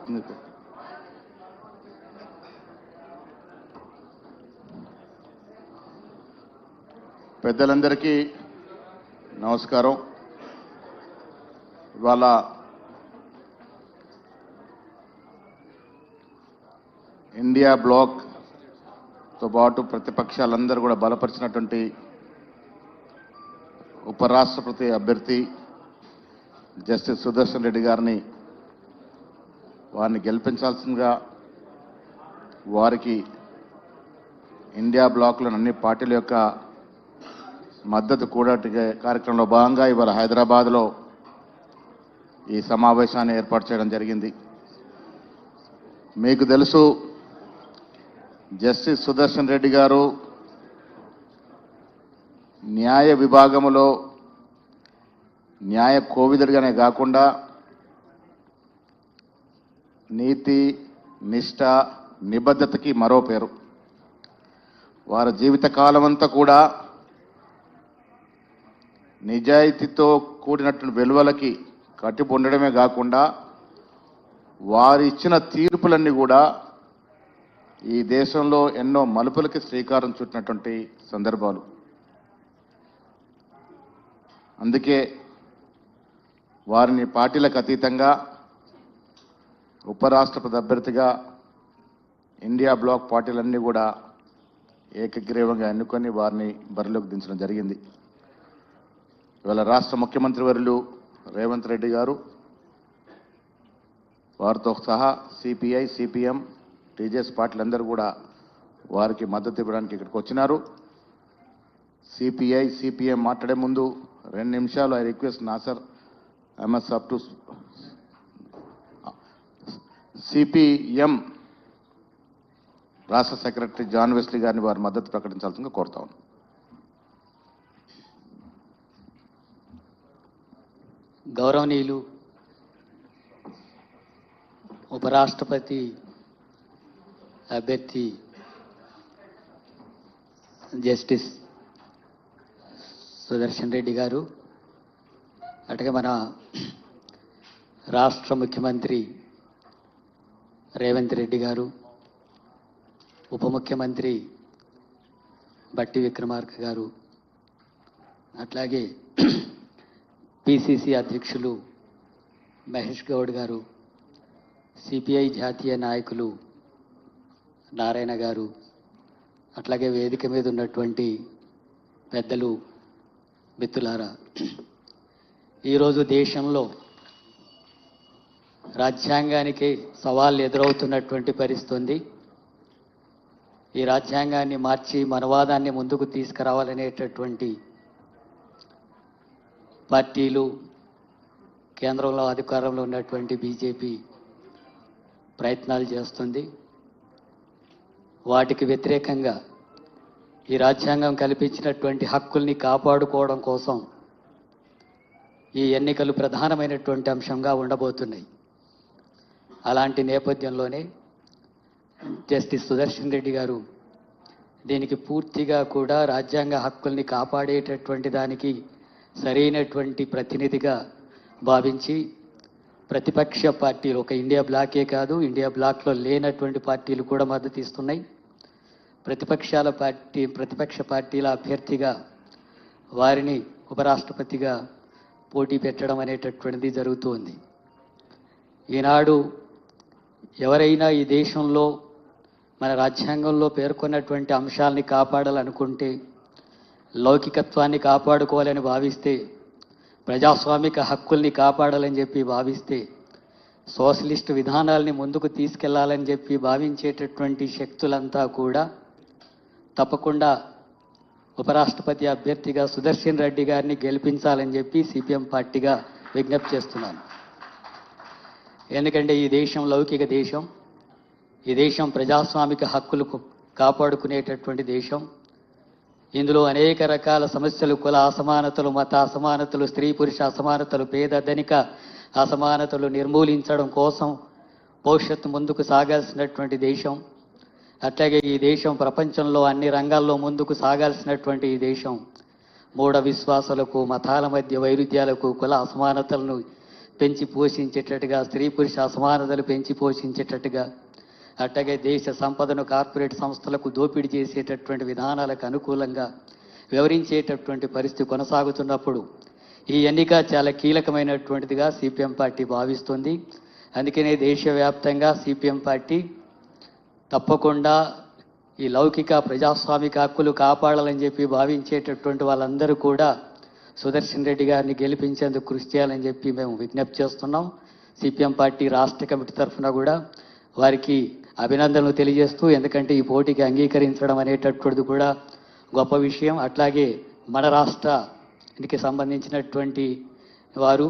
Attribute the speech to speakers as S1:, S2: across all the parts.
S1: మాట్లాడుతుంది. పెద్దలందరికీ నమస్కారం. ఇవాళ ఇండియా బ్లాక్తో పాటు ప్రతిపక్షాలందరూ కూడా బలపరిచినటువంటి ఉపరాష్ట్రపతి అభ్యర్థి జస్టిస్ సుదర్శన్ రెడ్డి గారిని వారిని గెలిపించాల్సిందిగా వారికి ఇండియా బ్లాక్లోని అన్ని పార్టీల యొక్క మద్దతు కూడటి కార్యక్రమంలో భాగంగా ఇవాళ హైదరాబాద్లో ఈ సమావేశాన్ని ఏర్పాటు చేయడం జరిగింది. మీకు తెలుసు, జస్టిస్ సుదర్శన్ రెడ్డి గారు న్యాయ విభాగంలో న్యాయ కోవిదుడిగానే కాకుండా నీతి, నిష్ఠ, నిబద్ధతకి మరో పేరు. వారి జీవితకాలం అంతా కూడా నిజాయితీతో కూడినటువంటి విలువలకి కట్టుబడి ఉండడమే కాకుండా వారు ఇచ్చిన తీర్పులన్నీ కూడా ఈ దేశంలో ఎన్నో మలుపులకి శ్రీకారం చుట్టినటువంటి సందర్భాలు. అందుకే వారిని పార్టీలకు అతీతంగా ఉపరాష్ట్రపతి అభ్యర్థిగా ఇండియా బ్లాక్ పార్టీలన్నీ కూడా ఏకగ్రీవంగా ఎన్నుకొని వారిని బరిలోకి దించడం జరిగింది. ఇవాళ రాష్ట్ర ముఖ్యమంత్రి వర్యులు రేవంత్ రెడ్డి గారు వారితో సహా సిపిఐ, సిపిఎం, టీజేఎస్ పార్టీలందరూ కూడా వారికి మద్దతు ఇవ్వడానికి ఇక్కడికి వచ్చినారు. సిపిఐ, సిపిఎం మాట్లాడే ముందు 2 నిమిషాలు I request Nasar Ahmed Saab to CPM రాష్ట్ర సెక్రటరీ జాన్ వెస్లీ గారిని వారి మద్దతు ప్రకటించాల్సిందిగా కోరుతా ఉన్నాను.
S2: గౌరవనీయులు ఉపరాష్ట్రపతి అభ్యర్థి జస్టిస్ సుదర్శన్ రెడ్డి గారు, అట్లాగే మన రాష్ట్ర ముఖ్యమంత్రి రేవంత్ రెడ్డి గారు, ఉప ముఖ్యమంత్రి బట్టి విక్రమార్క గారు, అట్లాగే పిసిసి అధ్యక్షులు మహేష్ గౌడ్ గారు, సిపిఐ జాతీయ నాయకులు నారాయణ గారు, అట్లాగే వేదిక మీద ఉన్నటువంటి పెద్దలు, మిత్రులారా, ఈరోజు దేశంలో రాజ్యాంగానికి సవాళ్ళు ఎదురవుతున్నటువంటి పరిస్థితి ఉంది. ఈ రాజ్యాంగాన్ని మార్చి మనవాదాన్ని ముందుకు తీసుకురావాలనేటటువంటి పార్టీలు, కేంద్రంలో అధికారంలో ఉన్నటువంటి బీజేపీ ప్రయత్నాలు చేస్తుంది. వాటికి వ్యతిరేకంగా ఈ రాజ్యాంగం కల్పించినటువంటి హక్కుల్ని కాపాడుకోవడం కోసం ఈ ఎన్నికలు ప్రధానమైనటువంటి అంశంగా ఉండబోతున్నాయి. అలాంటి నేపథ్యంలోనే జస్టిస్ సుదర్శన్ రెడ్డి గారు దీనికి పూర్తిగా కూడా రాజ్యాంగ హక్కుల్ని కాపాడేటటువంటి దానికి సరైనటువంటి ప్రతినిధిగా భావించి ప్రతిపక్ష పార్టీలు, ఒక ఇండియా బ్లాకే కాదు, ఇండియా బ్లాక్లో లేనటువంటి పార్టీలు కూడా మద్దతు ఇస్తున్నాయి. ప్రతిపక్ష పార్టీల అభ్యర్థిగా వారిని ఉపరాష్ట్రపతిగా పోటీ పెట్టడం అనేటటువంటిది జరుగుతుంది. ఈనాడు ఎవరైనా ఈ దేశంలో మన రాజ్యాంగంలో పేర్కొన్నటువంటి అంశాలని కాపాడాలనుకుంటే, లౌకికత్వాన్ని కాపాడుకోవాలని భావిస్తే, ప్రజాస్వామిక హక్కుల్ని కాపాడాలని చెప్పి భావిస్తే, సోషలిస్ట్ విధానాల్ని ముందుకు తీసుకెళ్లాలని చెప్పి భావించేటటువంటి శక్తులంతా కూడా తప్పకుండా ఉపరాష్ట్రపతి అభ్యర్థిగా సుదర్శన్ రెడ్డి గారిని గెలిపించాలని చెప్పి సిపిఎం పార్టీగా విజ్ఞప్తి చేస్తున్నాను. ఎందుకంటే ఈ దేశం లౌకిక దేశం, ఈ దేశం ప్రజాస్వామిక హక్కులు కాపాడుకునేటటువంటి దేశం. ఇందులో అనేక రకాల సమస్యలు, కుల అసమానతలు, మత అసమానతలు, స్త్రీ పురుష అసమానతలు, పేద ధనిక అసమానతలు నిర్మూలించడం కోసం భవిష్యత్తు ముందుకు సాగాల్సినటువంటి దేశం. అట్లాగే ఈ దేశం ప్రపంచంలో అన్ని రంగాల్లో ముందుకు సాగాల్సినటువంటి ఈ దేశం మూఢ విశ్వాసాలకు, మతాల మధ్య వైరుధ్యాలకు, కుల అసమానతలను పెంచి పోషించేటట్టుగా, స్త్రీ పురుష అసమానతలు పెంచి పోషించేటట్టుగా, అట్లాగే దేశ సంపదను కార్పొరేట్ సంస్థలకు దోపిడీ చేసేటటువంటి విధానాలకు అనుకూలంగా వివరించేటటువంటి పరిస్థితి కొనసాగుతున్నప్పుడు ఈ ఎన్నిక చాలా కీలకమైనటువంటిదిగా సిపిఎం పార్టీ భావిస్తుంది. అందుకనే దేశవ్యాప్తంగా సిపిఎం పార్టీ తప్పకుండా ఈ లౌకిక ప్రజాస్వామిక హక్కులు కాపాడాలని చెప్పి భావించేటటువంటి వాళ్ళందరూ కూడా సుదర్శన్ రెడ్డి గారిని గెలిపించేందుకు కృషి చేయాలని చెప్పి మేము విజ్ఞప్తి చేస్తున్నాం. సిపిఎం పార్టీ రాష్ట్ర కమిటీ తరఫున కూడా వారికి అభినందనలు తెలియజేస్తూ, ఎందుకంటే ఈ పోటీకి అంగీకరించడం అనేటటువంటిది కూడా గొప్ప విషయం. అట్లాగే మన రాష్ట్రానికి సంబంధించినటువంటి వారు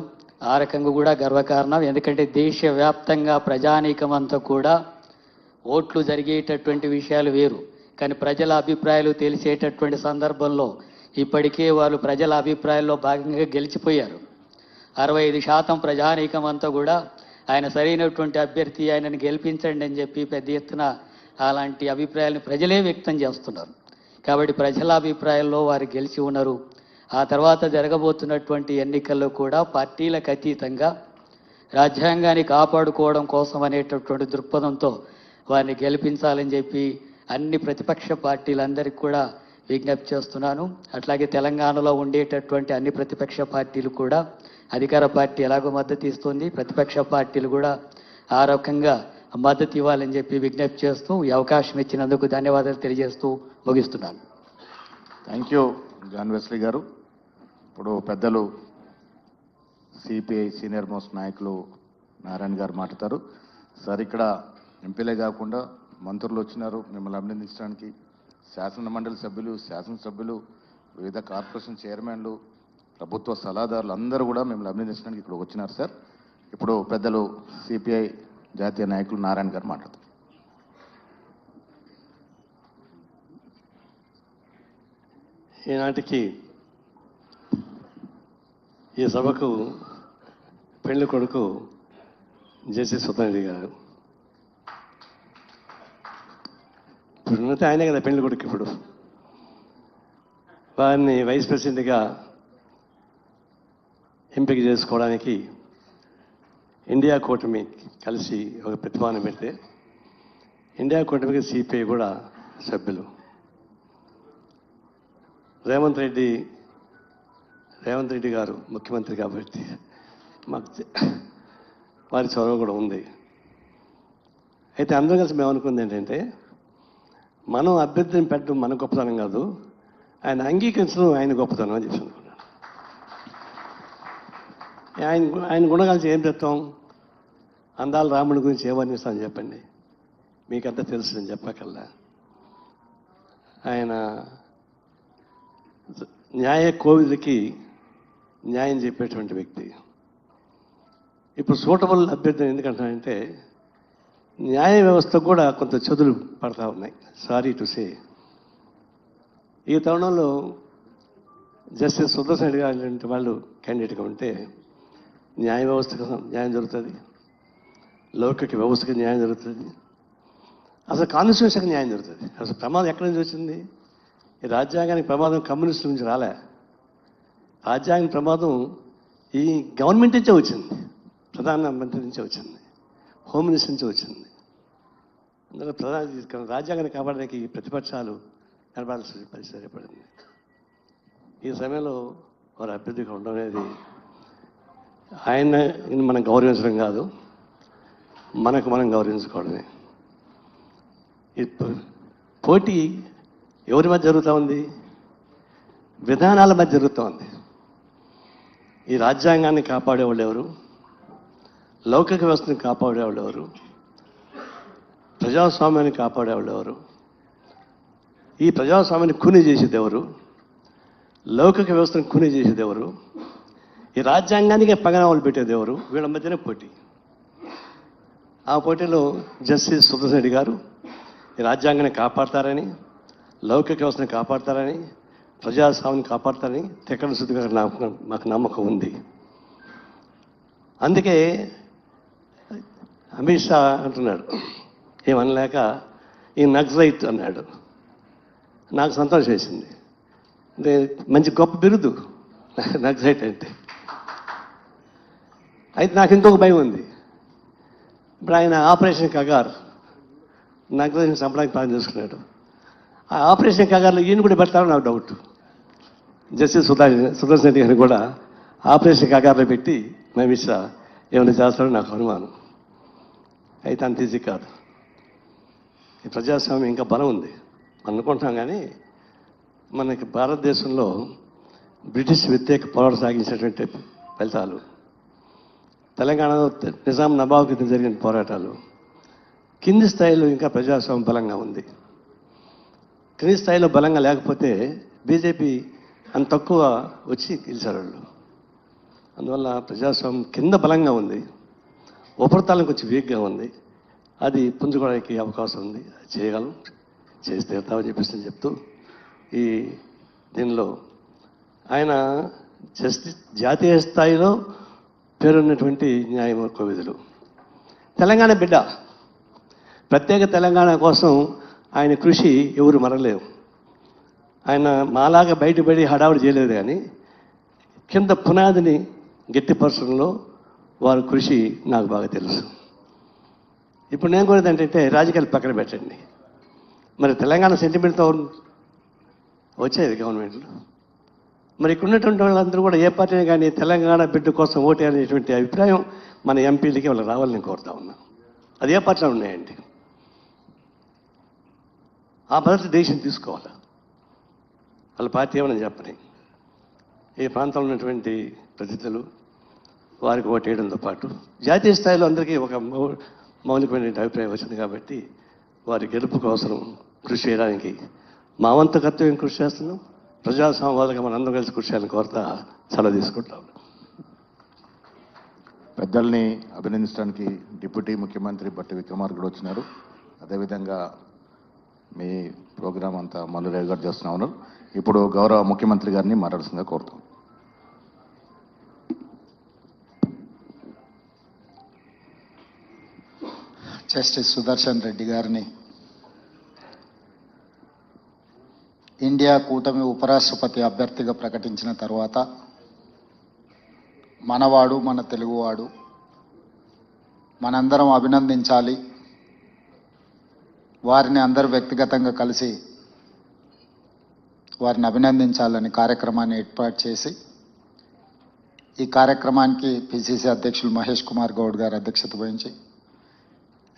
S2: ఆ రకంగా కూడా గర్వకారణం. ఎందుకంటే దేశవ్యాప్తంగా ప్రజానీకం అంతా కూడా ఓట్లు జరిగేటటువంటి విషయాలు వేరు, కానీ ప్రజల అభిప్రాయాలు తెలిసేటటువంటి సందర్భంలో ఇప్పటికే వాళ్ళు ప్రజల అభిప్రాయాల్లో భాగంగా గెలిచిపోయారు. 65% ప్రజానీకం అంతా కూడా ఆయన సరైనటువంటి అభ్యర్థి, ఆయనను గెలిపించండి అని చెప్పి పెద్ద ఎత్తున అలాంటి అభిప్రాయాలను ప్రజలే వ్యక్తం చేస్తున్నారు. కాబట్టి ప్రజల అభిప్రాయాల్లో వారు గెలిచి ఉన్నారు. ఆ తర్వాత జరగబోతున్నటువంటి ఎన్నికల్లో కూడా పార్టీలకు అతీతంగా రాజ్యాంగాన్ని కాపాడుకోవడం కోసం అనేటటువంటి దృక్పథంతో వారిని గెలిపించాలని చెప్పి అన్ని ప్రతిపక్ష పార్టీలందరికీ కూడా విజ్ఞప్తి చేస్తున్నాను. అట్లాగే తెలంగాణలో ఉండేటటువంటి అన్ని ప్రతిపక్ష పార్టీలు కూడా, అధికార పార్టీ ఎలాగో మద్దతు ఇస్తుంది, ప్రతిపక్ష పార్టీలు కూడా ఆ రకంగా మద్దతు ఇవ్వాలని చెప్పి విజ్ఞప్తి చేస్తూ ఈ అవకాశం ఇచ్చినందుకు ధన్యవాదాలు తెలియజేస్తూ ముగిస్తున్నాను.
S1: థ్యాంక్ యూ జాన్ వెస్లీ గారు. ఇప్పుడు పెద్దలు సిపిఐ సీనియర్ మోస్ట్ నాయకులు నారాయణ గారు మాట్లాడతారు. సార్, ఇక్కడ ఎంపీలే కాకుండా మంత్రులు వచ్చినారు మిమ్మల్ని అభినందించడానికి, శాసన మండలి సభ్యులు, శాసనసభ్యులు, వివిధ కార్పొరేషన్ చైర్మన్లు, ప్రభుత్వ సలహాదారులు అందరూ కూడా మిమ్మల్ని అభినందించడానికి ఇక్కడ వచ్చినారు. సార్, ఇప్పుడు పెద్దలు సిపిఐ జాతీయ నాయకులు నారాయణ గారు మాట్లాడతారు.
S3: ఈనాటికి ఈ సభకు పెళ్లి కొడుకు జెసి సుధరెడ్డి గారు, ఇప్పుడు ఆయనే కదా పెళ్లి కొడుకు. ఇప్పుడు వారిని వైస్ ప్రెసిడెంట్గా ఎంపిక చేసుకోవడానికి ఇండియా కూటమి కలిసి ఒక ప్రతిపాదన పెడితే ఇండియా కూటమికి సిపిఐ కూడా సభ్యులు. రేవంత్ రెడ్డి గారు ముఖ్యమంత్రి కాబట్టి మాకు వారి చొరవ కూడా ఉంది. అయితే అందరం కలిసి మేము అనుకుంది ఏంటంటే, మనం అభ్యర్థిని పెట్టడం మన గొప్పతనం కాదు, ఆయన అంగీకరించడం ఆయన గొప్పతనం అని చెప్పి అనుకున్నాను. ఆయన గుణగాల్సి ఏం చెప్తాం? అందాల రాముడి గురించి ఏ వర్ణిస్తాను చెప్పండి, మీకంతా తెలుసు నేను చెప్పకల్లా. ఆయన న్యాయ కోవిదికి న్యాయం చెప్పేటువంటి వ్యక్తి. ఇప్పుడు సూటబుల్ అభ్యర్థిని ఎందుకంటానంటే, న్యాయ వ్యవస్థ కూడా కొంత చెదులు పడతా ఉన్నాయి. Sorry to say. ఈ తరుణంలో జస్టిస్ సుదర్శన్ రెడ్డి గారు లాంటి వాళ్ళు క్యాండిడేట్గా ఉంటే న్యాయ వ్యవస్థకు న్యాయం జరుగుతుంది, లౌకిక వ్యవస్థకి న్యాయం జరుగుతుంది, అసలు కాన్స్టిట్యూషన్కి న్యాయం జరుగుతుంది. అసలు ప్రమాదం ఎక్కడి నుంచి వచ్చింది? ఈ రాజ్యాంగానికి ప్రమాదం కమ్యూనిస్టుల నుంచి రాలే. రాజ్యాంగ ప్రమాదం ఈ గవర్నమెంట్ నుంచే వచ్చింది, ప్రధానమంత్రి నుంచే వచ్చింది, హోమ్ మినిస్టర్ నుంచి వచ్చింది. అందులో రాజ్యాంగాన్ని కాపాడడానికి ప్రతిపక్షాలు నిలబడాల్సిన పరిస్థితి ఏర్పడింది. ఈ సమయంలో వారు అభ్యర్థిగా ఉండడం అనేది ఆయన మనం గౌరవించడం కాదు, మనకు మనం గౌరవించుకోవడమే. ఈ పోటీ ఎవరి మధ్య జరుగుతూ ఉంది? విధానాల మధ్య జరుగుతూ ఉంది. ఈ రాజ్యాంగాన్ని కాపాడేవాళ్ళు ఎవరు? లౌకిక వ్యవస్థని కాపాడేవాళ్ళు ఎవరు? ప్రజాస్వామ్యాన్ని కాపాడేవాళ్ళు ఎవరు? ఈ ప్రజాస్వామ్యాన్ని కూని చేసేది ఎవరు? లౌకిక వ్యవస్థను కూని చేసేది ఎవరు? ఈ రాజ్యాంగానికి పగనామాలు పెట్టేది ఎవరు? వీళ్ళ మధ్యనే పోటీ. ఆ పోటీలో జస్టిస్ సుదర్శన్ రెడ్డి గారు ఈ రాజ్యాంగాన్ని కాపాడతారని, లౌకిక వ్యవస్థను కాపాడతారని, ప్రజాస్వామ్యాన్ని కాపాడతారని తెక్కల శుద్ధిగా మాకు నమ్మకం ఉంది. అందుకే అమిత్ షా అంటున్నాడు, ఏమనలేక ఈ నక్సలైట్ అన్నాడు. నాకు సంతోషం వేసింది. అంటే మంచి గొప్ప బిరుదు నక్సలైట్ అంటే. అయితే నాకు ఇంకొక భయం ఉంది. ఇప్పుడు ఆయన ఆపరేషన్ కగార్ నాకు తెలిసిన సంపడానికి ప్లాన్ చేసుకున్నాడు. ఆ ఆపరేషన్ కగార్లో ఈయన కూడా పెడతారని నాకు డౌట్. జస్టిస్ సుదర్శన్ రెడ్డి గారిని కూడా ఆపరేషన్ కగార్లో పెట్టి నమిష ఏమైనా చేస్తారని నాకు అనుమానం. అయితే అంత ఈజీ కాదు. ఈ ప్రజాస్వామ్యం ఇంకా బలం ఉంది అనుకుంటాం, కానీ మనకి భారతదేశంలో బ్రిటిష్ వ్యతిరేక పోరాటం సాగించినటువంటి ఫలితాలు, తెలంగాణలో నిజాం నవాబు కింద జరిగిన పోరాటాలు, కింది స్థాయిలో ఇంకా ప్రజాస్వామ్యం బలంగా ఉంది. కింది స్థాయిలో బలంగా లేకపోతే బీజేపీ అంత తక్కువ వచ్చి గెలిచారు వాళ్ళు. అందువల్ల ప్రజాస్వామ్యం కింద బలంగా ఉంది, ఉపరితలం కొంచెం వీక్గా ఉంది. అది పుంజుకోవడానికి అవకాశం ఉంది. అది చేయగలం, చేసి తీరుతామని చెప్పేసి చెప్తూ ఈ దీనిలో ఆయన జాతీయ స్థాయిలో పేరున్నటువంటి న్యాయ కోవిదులు, తెలంగాణ బిడ్డ. ప్రత్యేక తెలంగాణ కోసం ఆయన కృషి ఎవరు మరలేవు. ఆయన మాలాగా బయటపడి హడావుడి చేయలేదు, కానీ కింద పునాదిని గట్టిపరచడంలో వారి కృషి నాకు బాగా తెలుసు. ఇప్పుడు నేను కూడా ఏంటంటే రాజకీయాలు పక్కన పెట్టండి, మరి తెలంగాణ సెంటిమెంట్తో వచ్చేది గవర్నమెంట్లో. మరి ఇక్కడ ఉన్నటువంటి వాళ్ళందరూ కూడా ఏ పార్టీని కానీ తెలంగాణ బిడ్డ కోసం ఓటే అనేటువంటి అభిప్రాయం మన ఎంపీలకి వాళ్ళకి రావాలని నేను కోరుతా ఉన్నా. అది ఏ పార్టీలో ఉన్నాయండి. ఆ పద్ధతి దేశం తీసుకోవాలి. వాళ్ళ పార్టీ ఏమని చెప్పని ఈ ప్రాంతంలో ఉన్నటువంటి ప్రతినిధులు వారికి ఓటేయడంతో పాటు జాతీయ స్థాయిలో అందరికీ ఒక మౌలికమైన అభిప్రాయం వచ్చింది. కాబట్టి వారి గెలుపు కోసం కృషి చేయడానికి మా వంతు కర్తవ్యం కృషి చేస్తున్నాం. ప్రజాస్వామ్యాలుగా మనం అందరం కలిసి కృషి చేయాలని కోరుతా సెలవు తీసుకుంటాం.
S1: పెద్దల్ని అభినందించడానికి డిప్యూటీ ముఖ్యమంత్రి బట్టి విక్రమార్క కూడా వచ్చినారు. అదేవిధంగా మీ ప్రోగ్రాం అంతా మల్లురావు గారు చేస్తున్నా ఉన్నారు. ఇప్పుడు గౌరవ ముఖ్యమంత్రి గారిని మాట్లాడాల్సిందిగా కోరుతాం.
S4: జస్టిస్ సుదర్శన్ రెడ్డి గారిని ఇండియా కూటమి ఉపరాష్ట్రపతి అభ్యర్థిగా ప్రకటించిన తర్వాత మనవాడు, మన తెలుగువాడు, మనందరం అభినందించాలి, వారిని అందరూ వ్యక్తిగతంగా కలిసి వారిని అభినందించాలని కార్యక్రమాన్ని ఏర్పాటు చేసి, ఈ కార్యక్రమానికి పిసిసి అధ్యక్షులు మహేష్ కుమార్ గౌడ్ గారు అధ్యక్షత వహించి,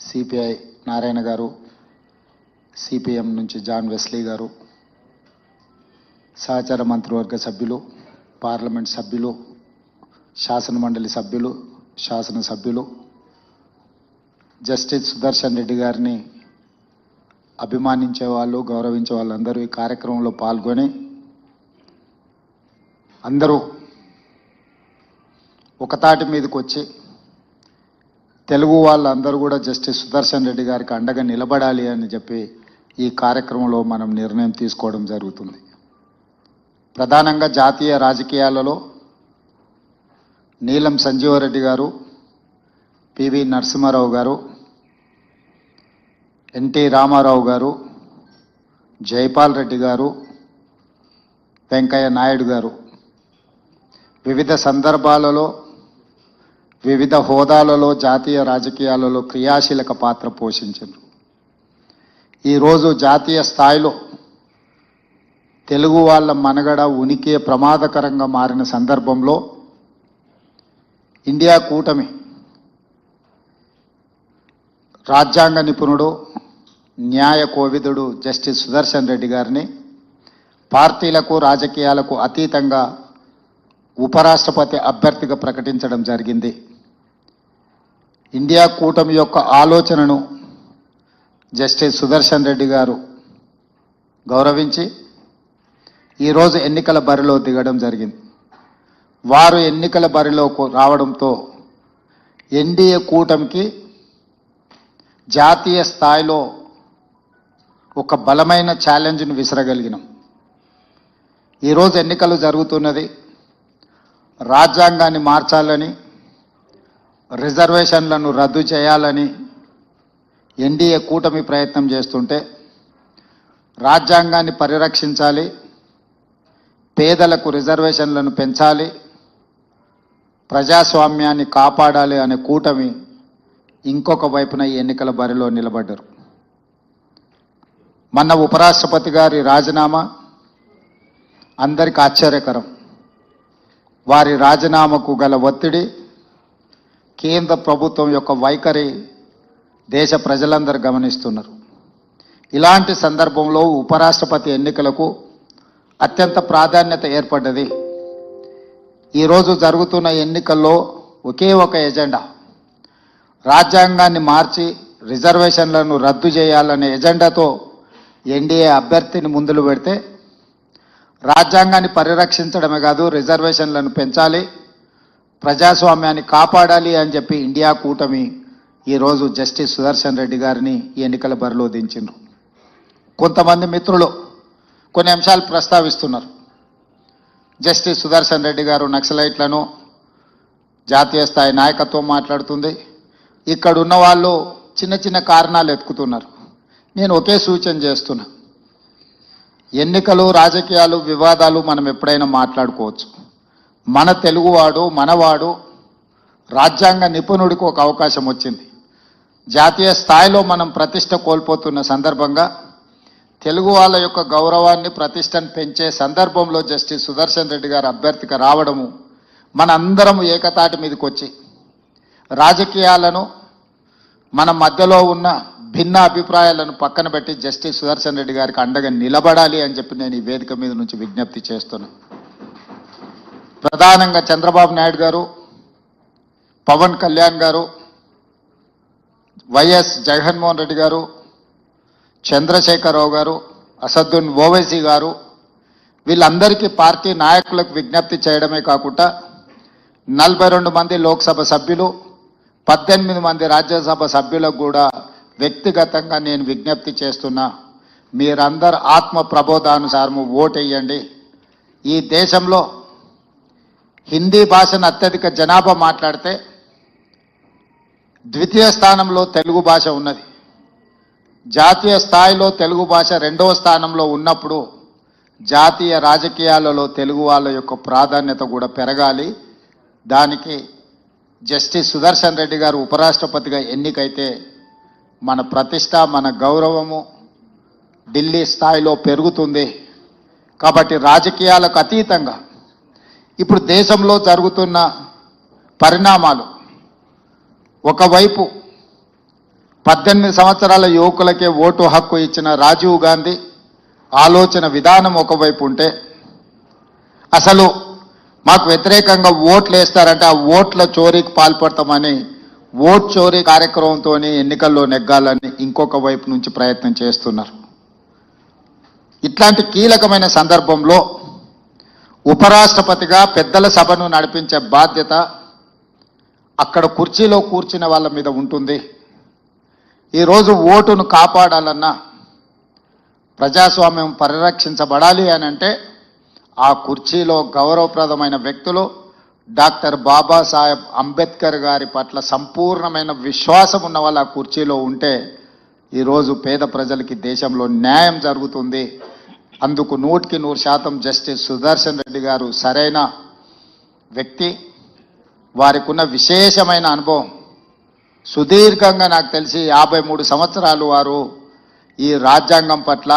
S4: సిపిఐ నారాయణ గారు, సిపిఎం నుంచి జాన్ వెస్లీ గారు, సహచార మంత్రివర్గ సభ్యులు, పార్లమెంట్ సభ్యులు, శాసనమండలి సభ్యులు, శాసనసభ్యులు, జస్టిస్ సుదర్శన్ రెడ్డి గారిని అభిమానించే వాళ్ళు, గౌరవించే వాళ్ళందరూ ఈ కార్యక్రమంలో పాల్గొని అందరూ ఒకతాటి మీదకి వచ్చి తెలుగు వాళ్ళందరూ కూడా జస్టిస్ సుదర్శన్ రెడ్డి గారికి అండగా నిలబడాలి అని చెప్పి ఈ కార్యక్రమంలో మనం నిర్ణయం తీసుకోవడం జరుగుతుంది. ప్రధానంగా జాతీయ రాజకీయాలలో నీలం సంజీవరెడ్డి గారు, పివి నరసింహారావు గారు, ఎన్టీ రామారావు గారు, జైపాల్ రెడ్డి గారు, వెంకయ్య నాయుడు గారు వివిధ సందర్భాలలో వివిధ హోదాలలో జాతీయ రాజకీయాలలో క్రియాశీలక పాత్ర పోషించారు. ఈరోజు జాతీయ స్థాయిలో తెలుగు వాళ్ళ మనుగడ ఉనికి ప్రమాదకరంగా మారిన సందర్భంలో ఇండియా కూటమి రాజ్యాంగ నిపుణుడు, న్యాయ కోవిదుడు జస్టిస్ సుదర్శన్ రెడ్డి గారిని పార్టీలకు, రాజకీయాలకు అతీతంగా ఉపరాష్ట్రపతి అభ్యర్థిగా ప్రకటించడం జరిగింది. ఇండియా కూటమి యొక్క ఆలోచనను జస్టిస్ సుదర్శన్ రెడ్డి గారు గౌరవించి ఈరోజు ఎన్నికల బరిలో దిగడం జరిగింది. వారు ఎన్నికల బరిలో రావడంతో ఎన్డీఏ కూటమికి జాతీయ స్థాయిలో ఒక బలమైన ఛాలెంజ్ను విసరగలిగినాం. ఈరోజు ఎన్నికలు జరుగుతున్నది. రాజ్యాంగాన్ని మార్చాలని, రిజర్వేషన్లను రద్దు చేయాలని ఎన్డీఏ కూటమి ప్రయత్నం చేస్తుంటే, రాజ్యాంగాన్ని పరిరక్షించాలి, పేదలకు రిజర్వేషన్లను పెంచాలి, ప్రజాస్వామ్యాన్ని కాపాడాలి అనే కూటమి ఇంకొక వైపున ఈ ఎన్నికల బరిలో నిలబడ్డారు. మొన్న ఉపరాష్ట్రపతి గారి రాజీనామా అందరికీ ఆశ్చర్యకరం. వారి రాజీనామాకు గల ఒత్తిడి, కేంద్ర ప్రభుత్వం యొక్క వైఖరి దేశ ప్రజలందరూ గమనిస్తున్నారు. ఇలాంటి సందర్భంలో ఉపరాష్ట్రపతి ఎన్నికలకు అత్యంత ప్రాధాన్యత ఏర్పడ్డది. ఈరోజు జరుగుతున్న ఎన్నికల్లో ఒకే ఒక ఎజెండా, రాజ్యాంగాన్ని మార్చి రిజర్వేషన్లను రద్దు చేయాలనే ఎజెండాతో ఎన్డీఏ అభ్యర్థిని ముందులు పెడితే, రాజ్యాంగాన్ని పరిరక్షించడమే కాదు రిజర్వేషన్లను పెంచాలి, ప్రజాస్వామ్యాన్ని కాపాడాలి అని చెప్పి ఇండియా కూటమి ఈరోజు జస్టిస్ సుదర్శన్ రెడ్డి గారిని ఈ ఎన్నికల బరిలో దించిండ్రు. కొంతమంది మిత్రులు కొన్ని అంశాలు ప్రస్తావిస్తున్నారు. జస్టిస్ సుదర్శన్ రెడ్డి గారు నక్సలైట్లను జాతీయ స్థాయి నాయకత్వం మాట్లాడుతుంది, ఇక్కడ ఉన్న వాళ్ళు చిన్న చిన్న కారణాలు ఎత్తుకుతున్నారు. నేను ఒకే సూచన చేస్తున్నా, ఎన్నికలు, రాజకీయాలు, వివాదాలు మనం ఎప్పుడైనా మాట్లాడుకోవచ్చు. మన తెలుగువాడు, మనవాడు, రాజ్యాంగ నిపుణుడికి ఒక అవకాశం వచ్చింది. జాతీయ స్థాయిలో మనం ప్రతిష్ట కోల్పోతున్న సందర్భంగా తెలుగు వాళ్ళ యొక్క గౌరవాన్ని, ప్రతిష్టను పెంచే సందర్భంలో జస్టిస్ సుదర్శన్ రెడ్డి గారు అభ్యర్థిగా రావడము, మనందరం ఏకతాటి మీదకి వచ్చి రాజకీయాలను, మన మధ్యలో ఉన్న భిన్న అభిప్రాయాలను పక్కన పెట్టి జస్టిస్ సుదర్శన్ రెడ్డి గారికి అండగా నిలబడాలి అని చెప్పి నేను ఈ వేదిక మీద నుంచి విజ్ఞప్తి చేస్తున్నాను. ప్రధానంగా చంద్రబాబు నాయుడు గారు, పవన్ కళ్యాణ్ గారు, వైఎస్ జగన్మోహన్ రెడ్డి గారు, చంద్రశేఖరరావు గారు, అసదుద్దీన్ ఓవైసీ గారు, వీళ్ళందరికీ పార్టీ నాయకులకు విజ్ఞప్తి చేయడమే కాకుండా 42 మంది లోక్సభ సభ్యులు, 18 మంది రాజ్యసభ సభ్యులకు కూడా వ్యక్తిగతంగా నేను విజ్ఞప్తి చేస్తున్నా, మీరందరూ ఆత్మ ప్రబోధానుసారము ఓటేయండి. ఈ దేశంలో హిందీ భాషను అత్యధిక జనాభా మాట్లాడితే ద్వితీయ స్థానంలో తెలుగు భాష ఉన్నది. జాతీయ స్థాయిలో తెలుగు భాష 2వ స్థానంలో ఉన్నప్పుడు జాతీయ రాజకీయాలలో తెలుగు వాళ్ళ యొక్క ప్రాధాన్యత కూడా పెరగాలి. దానికి జస్టిస్ సుదర్శన్ రెడ్డి గారు ఉపరాష్ట్రపతిగా ఎన్నికైతే మన ప్రతిష్ట, మన గౌరవము ఢిల్లీ స్థాయిలో పెరుగుతుంది. కాబట్టి రాజకీయాలకు అతీతంగా ఇప్పుడు దేశంలో జరుగుతున్న పరిణామాలు, ఒకవైపు 18 సంవత్సరాల యువకులకే ఓటు హక్కు ఇచ్చిన రాజీవ్ గాంధీ ఆలోచన విధానం ఒకవైపు ఉంటే, అసలు మాకు వ్యతిరేకంగా ఓట్లు వేస్తారంటే ఆ ఓట్ల చోరీకి పాల్పడతామని ఓట్ చోరీ కార్యక్రమంతో ఎన్నికల్లో నెగ్గాలని ఇంకొక వైపు నుంచి ప్రయత్నం చేస్తున్నారు. ఇట్లాంటి కీలకమైన సందర్భంలో ఉపరాష్ట్రపతిగా పెద్దల సభను నడిపించే బాధ్యత అక్కడ కుర్చీలో కూర్చున్న వాళ్ళ మీద ఉంటుంది. ఈరోజు ఓటును కాపాడాలన్నా, ప్రజాస్వామ్యం పరిరక్షించబడాలి అని అంటే ఆ కుర్చీలో గౌరవప్రదమైన వ్యక్తులు డాక్టర్ బాబాసాహెబ్ అంబేద్కర్ గారి పట్ల సంపూర్ణమైన విశ్వాసం ఉన్న వాళ్ళు ఆ కుర్చీలో ఉంటే ఈరోజు పేద ప్రజలకి దేశంలో న్యాయం జరుగుతుంది. అందుకు 100% జస్టిస్ సుదర్శన్ రెడ్డి గారు సరైన వ్యక్తి. వారికి ఉన్న విశేషమైన అనుభవం, సుదీర్ఘంగా నాకు తెలిసి 53 సంవత్సరాలు వారు ఈ రాజ్యాంగం పట్ల,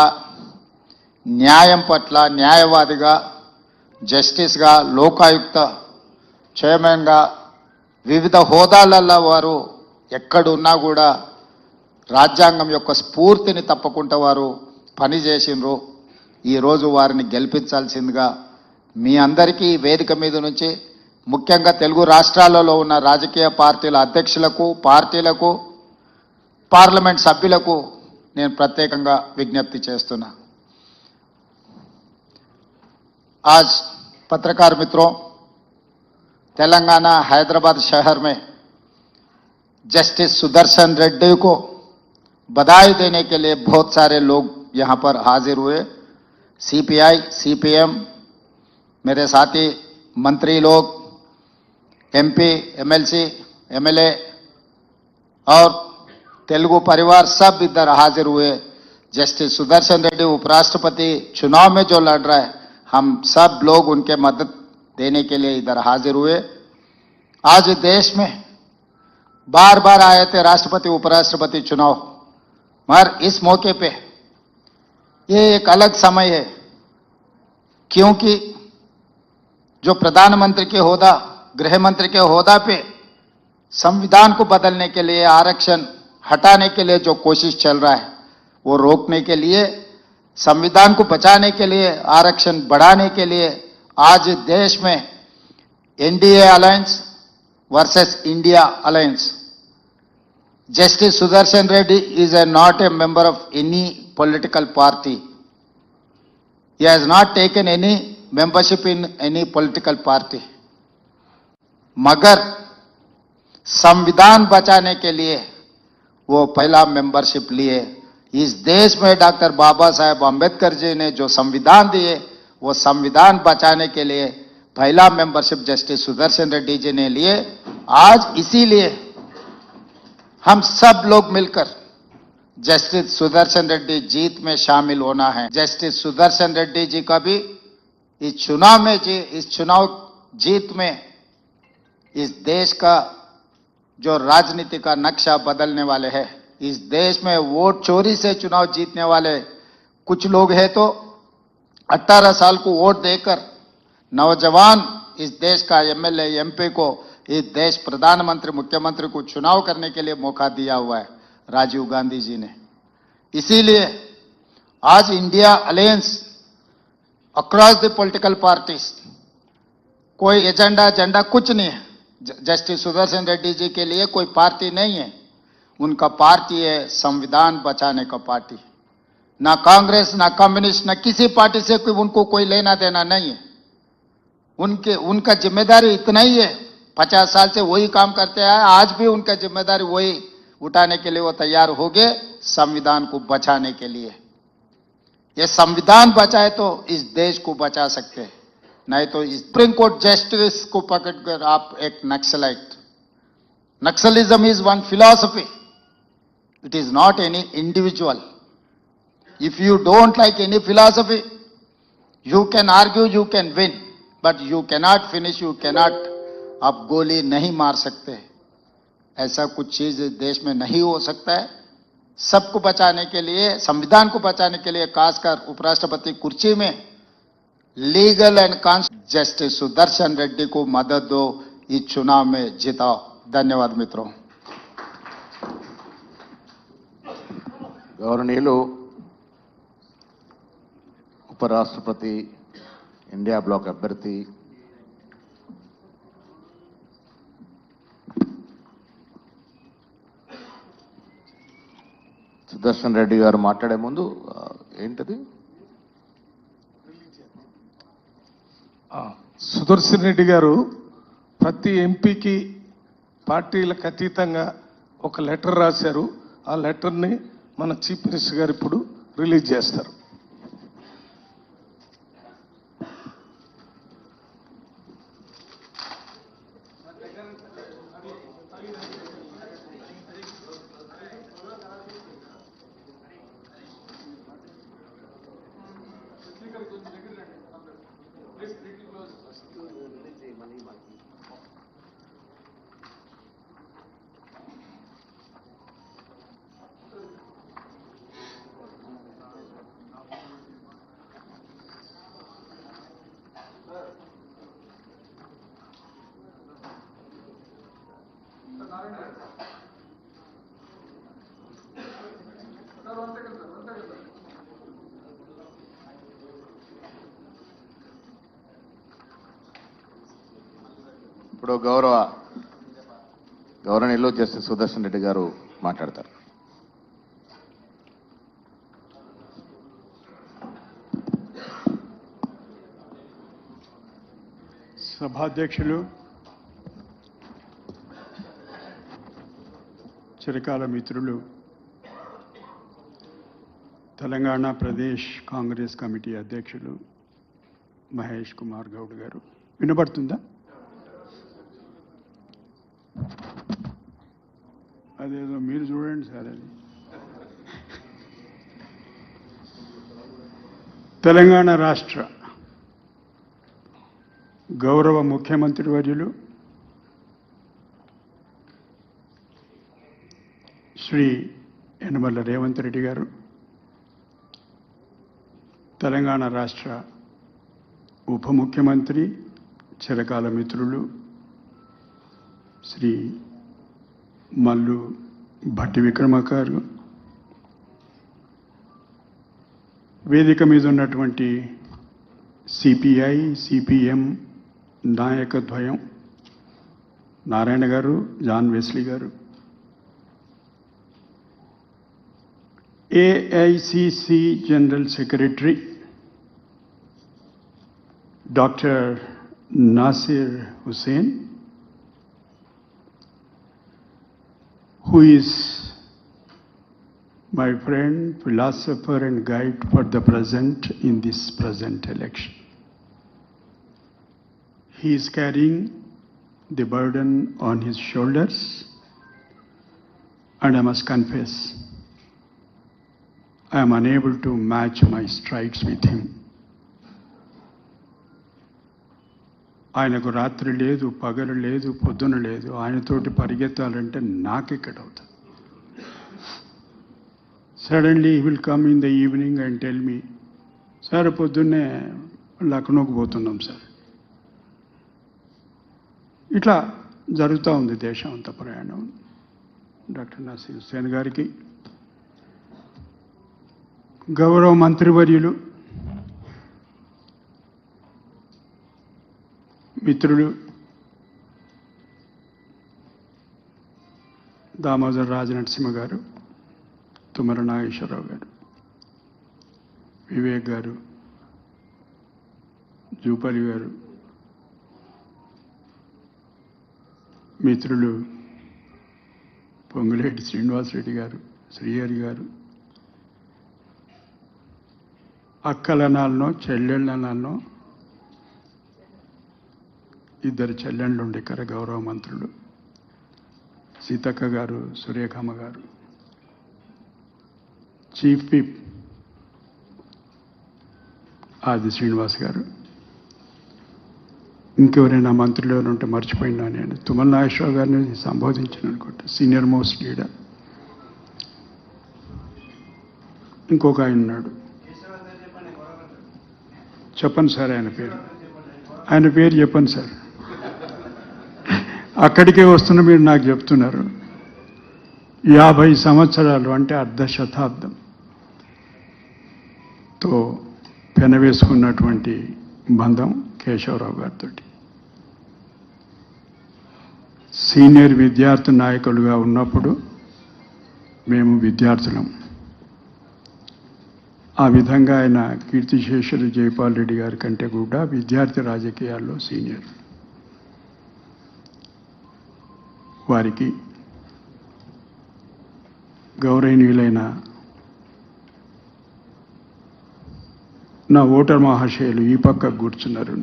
S4: న్యాయం పట్ల న్యాయవాదిగా, జస్టిస్గా, లోకాయుక్త చైర్మన్గా, వివిధ హోదాలలో వారు ఎక్కడున్నా కూడా రాజ్యాంగం యొక్క స్ఫూర్తిని తప్పకుండా వారు పనిచేసిండ్రు. ఈరోజు వారిని గెలిపించాల్సిందిగా మీ అందరికీ వేదిక మీద నుంచి, ముఖ్యంగా తెలుగు రాష్ట్రాలలో ఉన్న రాజకీయ పార్టీల అధ్యక్షులకు, పార్టీలకు, పార్లమెంట్ సభ్యులకు నేను ప్రత్యేకంగా విజ్ఞప్తి చేస్తున్నా. आज पत्रकार मित्रों, तेलंगाना हैदराबाद शहर में जस्टिस सुदर्शन रेड्डी को बधाई देने के लिए बहुत सारे लोग यहां पर हाजिर हुए. सीपीआई, सीपीएम, मेरे साथी मंत्री लोग, एमपी, एमएलसी, एमएलए और तेलुगु परिवार सब इधर हाजिर हुए. जस्टिस सुदर्शन रेड्डी उपराष्ट्रपति चुनाव में जो लड़ रहा है, हम सब लोग उनके मदद देने के लिए इधर हाजिर हुए. आज देश में बार बार आए थे राष्ट्रपति उपराष्ट्रपति चुनाव, मगर इस मौके पे ये एक अलग समय है, क्योंकि जो प्रधानमंत्री के होदा, गृह मंत्री के होदा पे संविधान को बदलने के लिए, आरक्षण हटाने के लिए जो कोशिश चल रहा है, वो रोकने के लिए, संविधान को बचाने के लिए, आरक्षण बढ़ाने के लिए आज देश में NDA alliance versus India alliance. Justice Sudarshan Reddy is not a member of any political party. He has not taken any membership in any political party. मगर संविधान बचाने के लिए वो पहला मेंबरशिप लिए. इस देश में डॉक्टर बाबा साहेब अम्बेडकर जी ने जो संविधान दिए, वो संविधान बचाने के लिए पहला मेंबरशिप जस्टिस सुदर्शन रेड्डी जी ने लिए. आज इसीलिए हम सब लोग मिलकर जस्टिस सुदर्शन रेड्डी जीत में शामिल होना है. जस्टिस सुदर्शन रेड्डी जी का भी इस चुनाव जीत में इस देश का जो राजनीति का नक्शा बदलने वाले हैं. इस देश में वोट चोरी से चुनाव जीतने वाले कुछ लोग हैं, तो 18 साल को वोट देकर नौजवान इस देश का एमएलए एमपी को इस देश प्रधानमंत्री मुख्यमंत्री को चुनाव करने के लिए मौका दिया हुआ है राजीव गांधी जी ने. इसीलिए आज India alliance across the political parties, कोई एजेंडा कुछ नहीं है. जस्टिस सुदर्शन रेड्डी जी के लिए कोई पार्टी नहीं है. उनका पार्टी है संविधान बचाने का पार्टी. ना कांग्रेस, ना कम्युनिस्ट, ना किसी पार्टी से उनको कोई लेना देना नहीं है. उनका जिम्मेदारी इतना ही है, 50 साल से वही काम करते आए, आज भी उनका जिम्मेदारी वही उठाने के लिए वो तैयार हो गए, संविधान को बचाने के लिए. ये संविधान बचाए तो इस देश को बचा सकते हैं, नहीं तो इस सुप्रीम कोर्ट जस्टिस को पकड़कर आप एक naxalite. Naxalism is one philosophy, it is not any individual. If you don't like any philosophy, you can argue, you can win, but you cannot finish, you cannot. आप गोली नहीं मार सकते. ऐसा कुछ चीज देश में नहीं हो सकता है. सबको बचाने के लिए, संविधान को बचाने के लिए, खासकर उपराष्ट्रपति कुर्सी में legal and constitutional justice Sudarshan Reddy को मदद दो, इस चुनाव में जिताओ. धन्यवाद मित्रों.
S1: గౌరవనీయులు ఉపరాష్ట్రపతి ఇండియా బ్లాక్ అభ్యర్థి సుదర్శన్ రెడ్డి గారు మాట్లాడే ముందు ఏంటది,
S5: సుదర్శన్ రెడ్డి గారు ప్రతి ఎంపీకి పార్టీలకు అతీతంగా ఒక లెటర్ రాశారు. ఆ లెటర్ని మన చీఫ్ మినిస్టర్ గారు ఇప్పుడు రిలీజ్ చేస్తారు.
S1: ఇప్పుడు గౌరవనీయులు జస్టిస్ సుదర్శన్ రెడ్డి గారు మాట్లాడతారు.
S6: సభాధ్యక్షులు, చిరకాల మిత్రులు, తెలంగాణ ప్రదేశ్ కాంగ్రెస్ కమిటీ అధ్యక్షులు మహేష్ కుమార్ గౌడ్ గారు, వినబడుతుందా? అదేదో మీరు చూడండి సార్. అది తెలంగాణ రాష్ట్ర గౌరవ ముఖ్యమంత్రి వర్యులు శ్రీ యనమల రేవంత్ రెడ్డి గారు, తెలంగాణ రాష్ట్ర ఉప ముఖ్యమంత్రి, చిరకాల మిత్రులు శ్రీ మల్లు భట్టి విక్రమార్క గారు, వేదిక మీద ఉన్నటువంటి సిపిఐ సిపిఎం నాయకద్వయం నారాయణ గారు, జాన్ వెస్లీ గారు, AICC general secretary doctor Nasir Hussain, who is my friend, philosopher and guide for the present in this present election. He is carrying the burden on his shoulders, and I must confess, I am unable to match my strides with him. ఆయనకు రాత్రి లేదు, పగలు లేదు, పొద్దున లేదు. ఆయనతోటి పరిగెత్తాలంటే నాకెక్కడవుతుంది. Suddenly he will come in the evening and tell me, sir పొద్దున్నే లక్నోకి పోతున్నాం సార్. ఇట్లా జరుగుతూ ఉంది దేశం అంత ప్రయాణం. డాక్టర్ నాసిర్ హుసేన్ గారికి, గౌరవ మంత్రివర్యులు, మిత్రులు దామోదర్ రాజనరసింహ గారు, తుమ్మల నాగేశ్వరరావు గారు, వివేక్ గారు, జూపల్లి గారు, మిత్రులు పొంగులేటి శ్రీనివాసరెడ్డి గారు, శ్రీహరి గారు, అక్కలనాలనో చెల్లెళ్ళనాలనో ఇద్దరు చెల్లెళ్ళు ఉండే ఇక్కడ గౌరవ మంత్రులు సీతక్క గారు, సురేఖమ్మ గారు, చీఫ్ విప్ ఆది శ్రీనివాస్ గారు, ఇంకెవరైనా మంత్రులు ఎవరు ఉంటే మర్చిపోయినా నేను. తుమ్మల నాగేశ్వరరావు గారిని సంబోధించాను అనుకుంటా, సీనియర్ మోస్ట్ లీడర్. ఇంకొక ఆయన ఉన్నాడు, చెప్పండి సార్ ఆయన పేరు, ఆయన పేరు చెప్పండి సార్. అక్కడికే వస్తున్న మీరు నాకు చెప్తున్నారు. 50 సంవత్సరాలు అంటే అర్ధ శతాబ్దంతో పెనవేసుకున్నటువంటి బంధం కేశవరావు గారితో. సీనియర్ విద్యార్థి నాయకులుగా ఉన్నప్పుడు మేము విద్యార్థులం. ఆ విధంగా ఆయన కీర్తిశేషులు జైపాల్ రెడ్డి గారి కంటే కూడా విద్యార్థి రాజకీయాల్లో సీనియర్. వారికి గౌరవనీయులైన నా ఓటర్ మహాశయులు ఈ పక్క కూర్చున్నారు,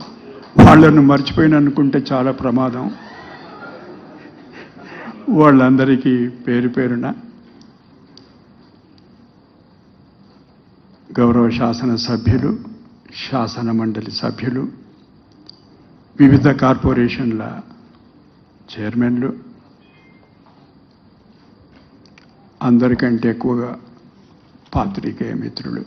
S6: వాళ్ళను మర్చిపోయిన అనుకుంటే చాలా ప్రమాదం. వాళ్ళందరికీ పేరు పేరున గౌరవ శాసన సభ్యులు, శాసన మండలి సభ్యులు, వివిధ కార్పొరేషన్ల చైర్మన్లు, అందరికంటే ఎక్కువగా పాత్రికేయ మిత్రులు,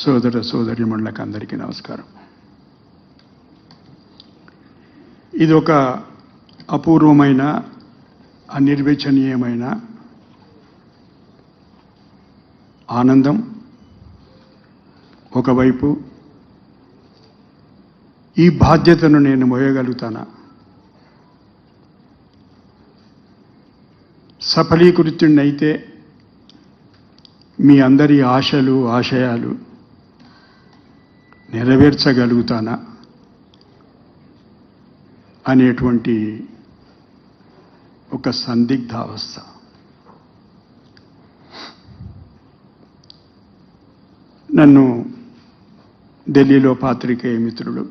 S6: సోదర సోదరీమణులకు అందరికీ నమస్కారం. ఇది ఒక అపూర్వమైన, అనిర్వచనీయమైన ఆనందం. ఒకవైపు ఈ బాధ్యతను నేను మోయగలుగుతానా, సఫలీకృతుడినైతే మీ అందరి ఆశలు ఆశయాలు నెరవేర్చగలుగుతానా అనేటువంటి ఒక సందిగ్ధావస్థ. నన్ను ఢిల్లీలో పాత్రికేయ మిత్రులు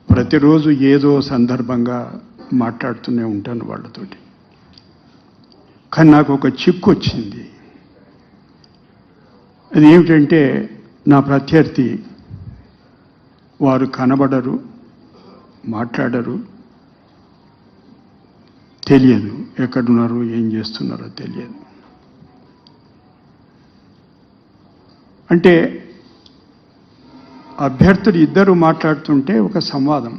S6: ప్రతిరోజు ఏదో సందర్భంగా మాట్లాడుతూనే ఉంటాను వాళ్ళతోటి. కానీ నాకు ఒక చిక్కు వచ్చింది. అది ఏమిటంటే, నా ప్రత్యర్థి వారు కనబడరు, మాట్లాడరు, తెలియదు, ఎక్కడున్నారో ఏం చేస్తున్నారో తెలియదు. అంటే అభ్యర్థులు ఇద్దరు మాట్లాడుతుంటే ఒక సంవాదం,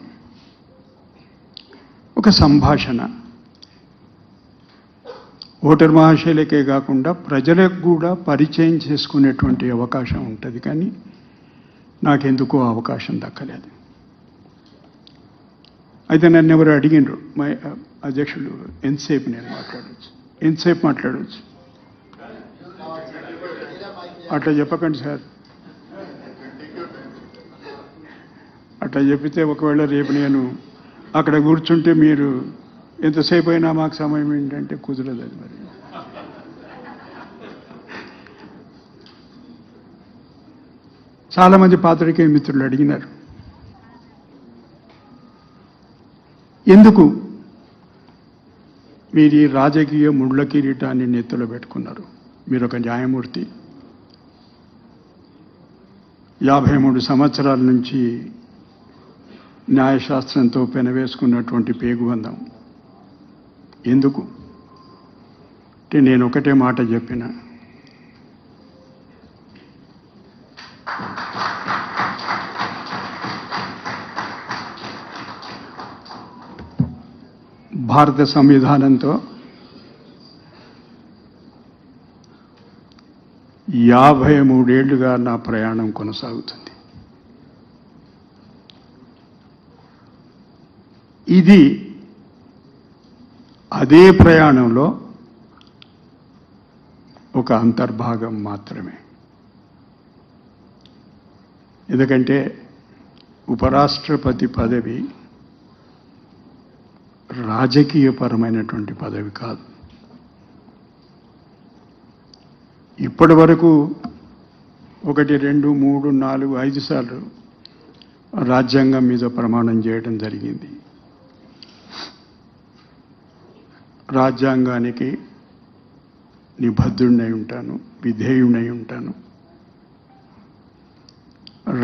S6: ఒక సంభాషణ ఓటర్ మహాశయులకే కాకుండా ప్రజలకు కూడా పరిచయం చేసుకునేటువంటి అవకాశం ఉంటుంది. కానీ నాకెందుకో అవకాశం దక్కలేదు. అయితే నన్ను ఎవరు అడిగినరు, మా అధ్యక్షులు ఎంతసేపు నేను మాట్లాడవచ్చు, ఎంతసేపు మాట్లాడవచ్చు? అట్లా చెప్పకండి సార్, అట్లా చెప్పితే ఒకవేళ రేపు నేను అక్కడ కూర్చుంటే మీరు ఎంతసేపు అయినా మాకు సమయం ఏంటంటే కుదరదు అది. మరి చాలామంది పాత్రికేయ మిత్రులు అడిగినారు, ఎందుకు మీరు ఈ రాజకీయ ముళ్ళ కిరీటాన్ని నెత్తిలో పెట్టుకున్నారు? మీరు ఒక న్యాయమూర్తి, 53 సంవత్సరాల నుంచి న్యాయశాస్త్రంతో పెనవేసుకున్నటువంటి పేగుబంధం ఎందుకు అంటే నేను ఒకటే మాట చెప్పిన, భారత సంవిధానంతో 53 ఏళ్లుగా నా ప్రయాణం కొనసాగుతుంది. ఇది అదే ప్రయాణంలో ఒక అంతర్భాగం మాత్రమే. ఎందుకంటే ఉపరాష్ట్రపతి పదవి రాజకీయపరమైనటువంటి పదవి కాదు. ఇప్పటి వరకు 1, 2, 3, 4, 5 సార్లు రాజ్యాంగం మీద ప్రమాణం చేయడం జరిగింది. రాజ్యాంగానికి నిబద్ధుడినై ఉంటాను, విధేయుడై ఉంటాను.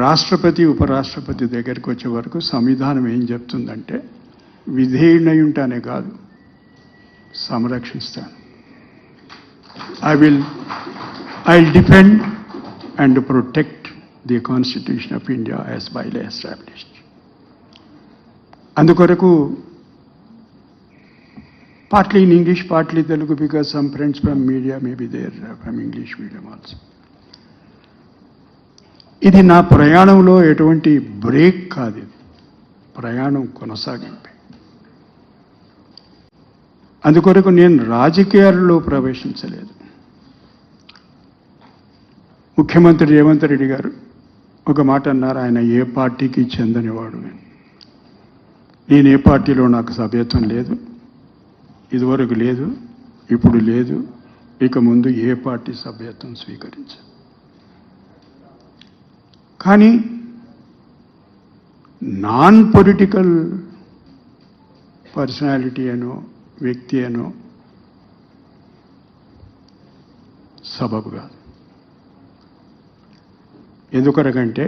S6: రాష్ట్రపతి ఉపరాష్ట్రపతి దగ్గరికి వచ్చే వరకు సంవిధానం ఏం చెప్తుందంటే విధేయుడై ఉంటానే కాదు, సంరక్షిస్తాను. I will defend and protect the constitution of India as by law established. అందుకొరకు partly in English, partly Telugu, because some friends from media may be there from English medium also. ఇది నా ప్రయాణంలో ఎటువంటి బ్రేక్ కాదు, ఇది ప్రయాణం కొనసాగింపే. అందుకొరకు నేను రాజకీయాల్లో ప్రవేశించలేదు. ముఖ్యమంత్రి రేవంత్ రెడ్డి గారు ఒక మాట అన్నారు, ఆయన ఏ పార్టీకి చెందనివాడు. నేను ఏ పార్టీలో నాకు సభ్యత్వం లేదు, ఇదివరకు లేదు, ఇప్పుడు లేదు, ఇక ముందు ఏ పార్టీ సభ్యత్వం స్వీకరించు. కానీ నాన్ పొలిటికల్ పర్సనాలిటీ అనో వ్యక్తి అనో సబబు కాదు. ఎందుకనకంటే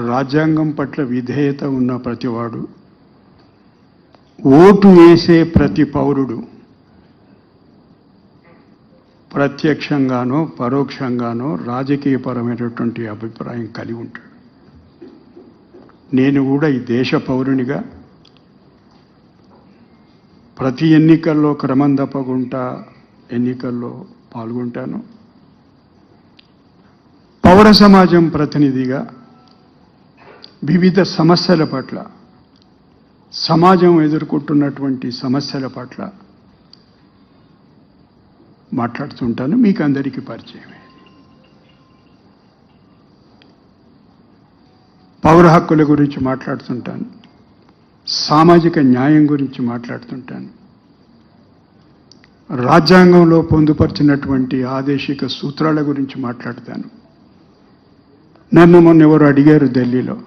S6: రాజ్యాంగం పట్ల విధేయత ఉన్న ప్రతివాడు, ఓటు వేసే ప్రతి పౌరుడు ప్రత్యక్షంగానో పరోక్షంగానో రాజకీయపరమైనటువంటి అభిప్రాయం కలిగి ఉంటాడు. నేను కూడా ఈ దేశ పౌరునిగా ప్రతి ఎన్నికల్లో క్రమం తప్పకుండా ఎన్నికల్లో పాల్గొంటాను. పౌర సమాజం ప్రతినిధిగా వివిధ సమస్యల పట్ల, సమాజం ఎదుర్కొంటున్నటువంటి సమస్యల పట్ల మాట్లాడుతుంటాను. మీకు అందరికీ పరిచయమే. పౌర హక్కుల గురించి మాట్లాడుతుంటాను, సామాజిక న్యాయం గురించి మాట్లాడుతుంటాను, రాజ్యాంగంలో పొందుపరిచినటువంటి ఆదేశిక సూత్రాల గురించి మాట్లాడతాను. నన్ను మొన్న ఎవరు అడిగారు ఢిల్లీలో,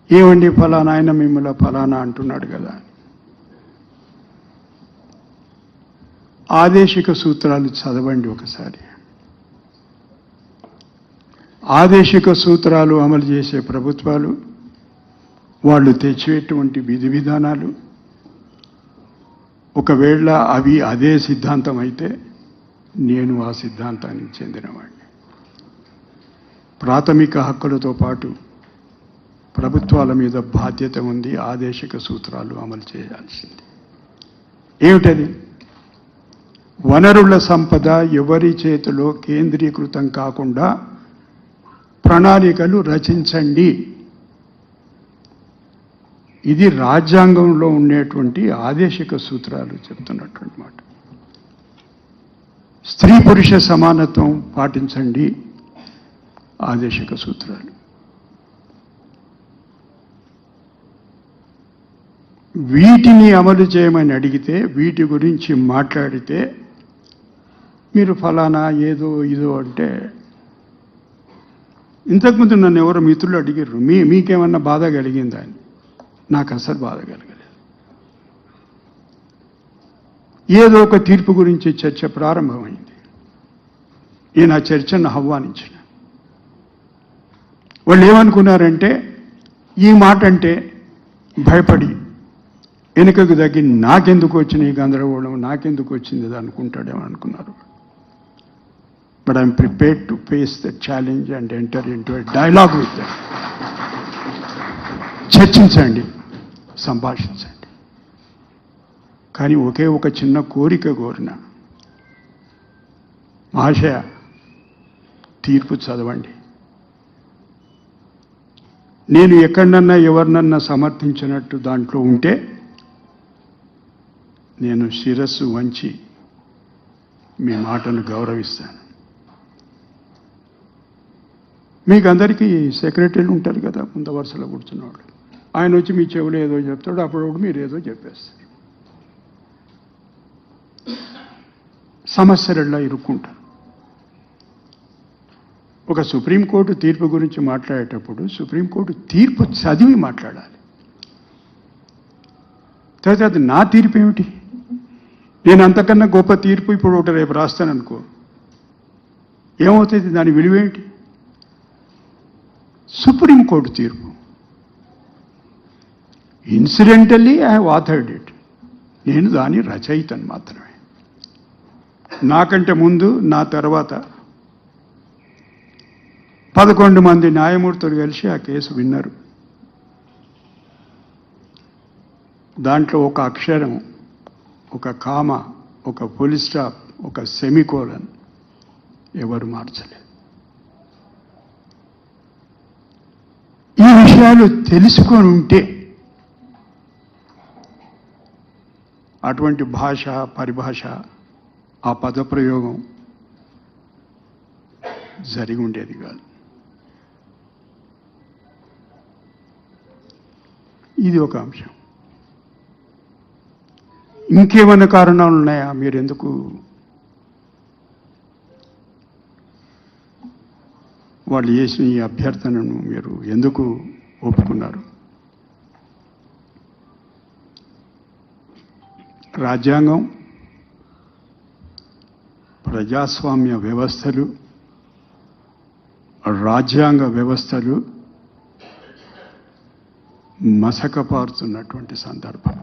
S6: ఏమండి ఫలానా ఆయన మిమ్మల్ని ఫలానా అంటున్నాడు కదా. ఆదేశిక సూత్రాలు చదవండి ఒకసారి. ఆదేశిక సూత్రాలు అమలు చేసే ప్రభుత్వాలు, వాళ్ళు తెచ్చేటువంటి విధి విధానాలు, ఒకవేళ అవి అదే సిద్ధాంతం అయితే నేను ఆ సిద్ధాంతానికి చెందినవాడిని. ప్రాథమిక హక్కులతో పాటు ప్రభుత్వాల మీద బాధ్యత ఉంది. ఆదేశిక సూత్రాలు అమలు చేయాల్సింది. ఏమిటది? వనరుల సంపద ఎవరి చేతిలో కేంద్రీకృతం కాకుండా ప్రణాళికలు రచించండి. ఇది రాజ్యాంగంలో ఉండేటువంటి ఆదేశిక సూత్రాలు చెప్తున్నటువంటి మాట. స్త్రీ పురుష సమానత్వం పాటించండి, ఆదేశిక సూత్రాలు. వీటిని అమలు చేయమని అడిగితే, వీటి గురించి మాట్లాడితే మీరు ఫలానా ఏదో ఇదో అంటే, ఇంతకుముందు నన్ను ఎవరో మిత్రులు అడిగారు, మీకేమన్నా బాధ కలిగిందా అని. నాకు అసలు బాధ కలగలేదు. ఏదో ఒక తీర్పు గురించి చర్చ ప్రారంభమైంది. నేను ఆ చర్చను ఆహ్వానించిన. వాళ్ళు ఏమనుకున్నారంటే, ఈ మాట అంటే భయపడి వెనుకకు తగ్గి నాకెందుకు వచ్చిన ఈ గందరగోళం, నాకెందుకు వచ్చింది అది అనుకుంటాడేమో అనుకున్నారు. But I'm prepared to face the challenge and enter in to a dialogue with them. చర్చించండి, సంభాషించండి. కానీ ఒకే ఒక చిన్న కోరిక కోరిన, మహాశయ తీర్పు చదవండి. నేను ఎక్కడన్నా ఎవరినన్నా సమర్థించినట్టు దాంట్లో ఉంటే నేను శిరస్సు వంచి మీ మాటను గౌరవిస్తాను. మీకు అందరికీ సెక్రటరీలు ఉంటారు కదా, ముందు వరుసలో కూర్చున్నవాడు. ఆయన వచ్చి మీ చెవులు ఏదో చెప్తాడు, అప్పుడు మీరు ఏదో చెప్పేస్తారు. సమస్యలలో ఇరుక్కుంటారు. ఒక సుప్రీంకోర్టు తీర్పు గురించి మాట్లాడేటప్పుడు సుప్రీంకోర్టు తీర్పు చదివి మాట్లాడాలి. తర్వాత అది నా తీర్పు ఏమిటి? నేను అంతకన్నా గొప్ప తీర్పు ఇప్పుడు ఒకటి రేపు రాస్తాననుకో, ఏమవుతుంది? దాని విలువేంటి? సుప్రీంకోర్టు తీర్పు. Incidentally I have authored it. నేను దాని రచయితను మాత్రమే. నాకంటే ముందు, నా తర్వాత 11 మంది న్యాయమూర్తులు కలిసి ఆ కేసు విన్నారు. దాంట్లో ఒక అక్షరం, ఒక కామ, ఒక ఫుల్ స్టాప్, ఒక సెమికోలన్ ఎవరు మార్చలేదు. ఈ విషయాలు తెలుసుకొని ఉంటే అటువంటి భాష, పరిభాష, ఆ పదప్రయోగం జరిగి ఉండేది కాదు. ఇది ఒక అంశం. ఇంకేమైనా కారణాలు ఉన్నాయా? మీరెందుకు వాళ్ళు చేసిన ఈ అభ్యర్థనను మీరు ఎందుకు ఒప్పుకున్నారు? రాజ్యాంగం, ప్రజాస్వామ్య వ్యవస్థలు, రాజ్యాంగ వ్యవస్థలు మసకపారుతున్నటువంటి సందర్భం.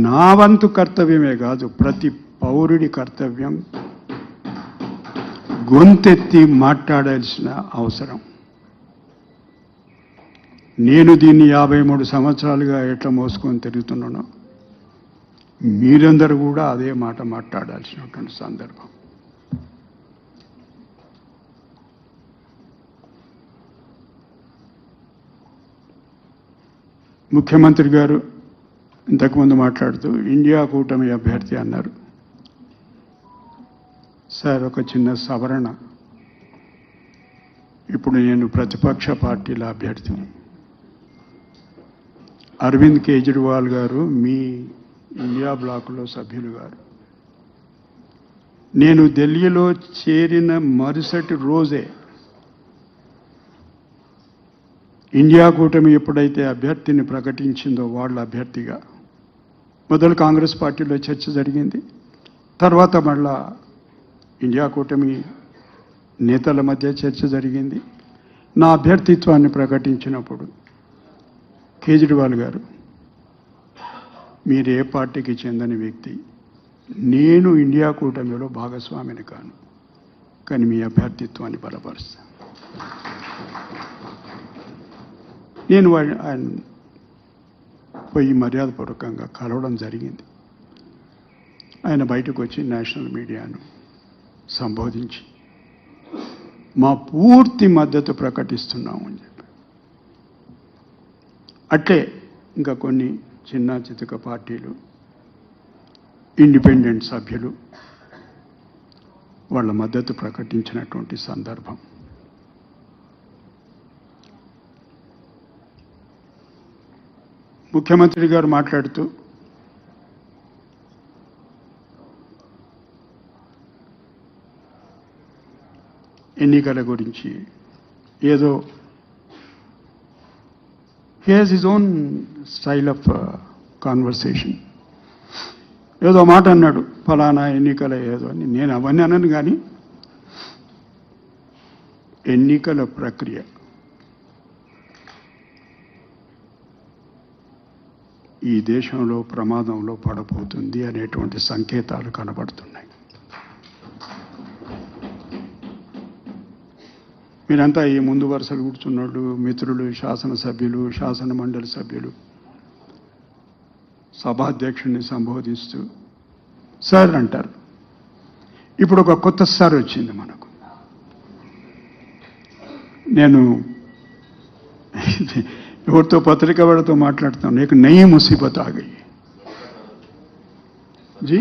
S6: నా వంతు కర్తవ్యమే కాదు, ప్రతి పౌరుడి కర్తవ్యం గొంతెత్తి మాట్లాడాల్సిన అవసరం. నేను దీన్ని 53 సంవత్సరాలుగా ఎట్లా మోసుకొని తిరుగుతున్నానో మీరందరూ కూడా అదే మాట మాట్లాడాల్సినటువంటి సందర్భం. ముఖ్యమంత్రి గారు ఇంతకుముందు మాట్లాడుతూ ఇండియా కూటమి అభ్యర్థి అన్నారు. సార్, ఒక చిన్న సవరణ. ఇప్పుడు నేను ప్రతిపక్ష పార్టీల అభ్యర్థిని. అరవింద్ కేజ్రీవాల్ గారు మీ ఇండియా బ్లాక్లో సభ్యులు గారు. నేను ఢిల్లీలో చేరిన మరుసటి రోజే ఇండియా కూటమి ఎప్పుడైతే అభ్యర్థిని ప్రకటించిందో వాళ్ళ అభ్యర్థిగా, మొదలు కాంగ్రెస్ పార్టీలో చర్చ జరిగింది. తర్వాత మళ్ళా ఇండియా కూటమి నేతల మధ్య చర్చ జరిగింది. నా అభ్యర్థిత్వాన్ని ప్రకటించినప్పుడు కేజ్రీవాల్ గారు మీరు ఏ పార్టీకి చెందని వ్యక్తి, నేను ఇండియా కూటమిలో భాగస్వామిని కాను, కానీ మీ అభ్యర్థిత్వాన్ని బలపరుస్తాను. నేను ఆయన పోయి మర్యాదపూర్వకంగా కలవడం జరిగింది. ఆయన బయటకు వచ్చి నేషనల్ మీడియాను సంబోధించి మా పూర్తి మద్దతు ప్రకటిస్తున్నాము అని చెప్పి, అట్లే ఇంకా కొన్ని చిన్న చితక పార్టీలు, ఇండిపెండెంట్ సభ్యులు వాళ్ళ మద్దతు ప్రకటించినటువంటి సందర్భం. ముఖ్యమంత్రి గారు మాట్లాడుతూ ఎన్నికల గురించి ఏదో he has his own style of conversation. ఏదో మాట అన్నాడు, ఫలానా ఎన్నికల ఏదో అని. నేను అవన్నీ అనను, కానీ ఎన్నికల ప్రక్రియ ఈ దేశంలో ప్రమాదంలో పడబోతుంది అనేటువంటి సంకేతాలు కనబడుతున్నాయి. మీరంతా ఈ ముందు వరుసలు కూర్చున్నోళ్ళు, మిత్రులు, శాసనసభ్యులు, శాసన మండలి సభ్యులు సభాధ్యక్షుడిని సంబోధిస్తూ సార్ అంటారు. ఇప్పుడు ఒక కొత్త సార్ వచ్చింది మనకు. నేను ఎవరితో పత్రిక వాడితో మాట్లాడుతాను, నీకు నయీ ముసీబత్ ఆ గई जी,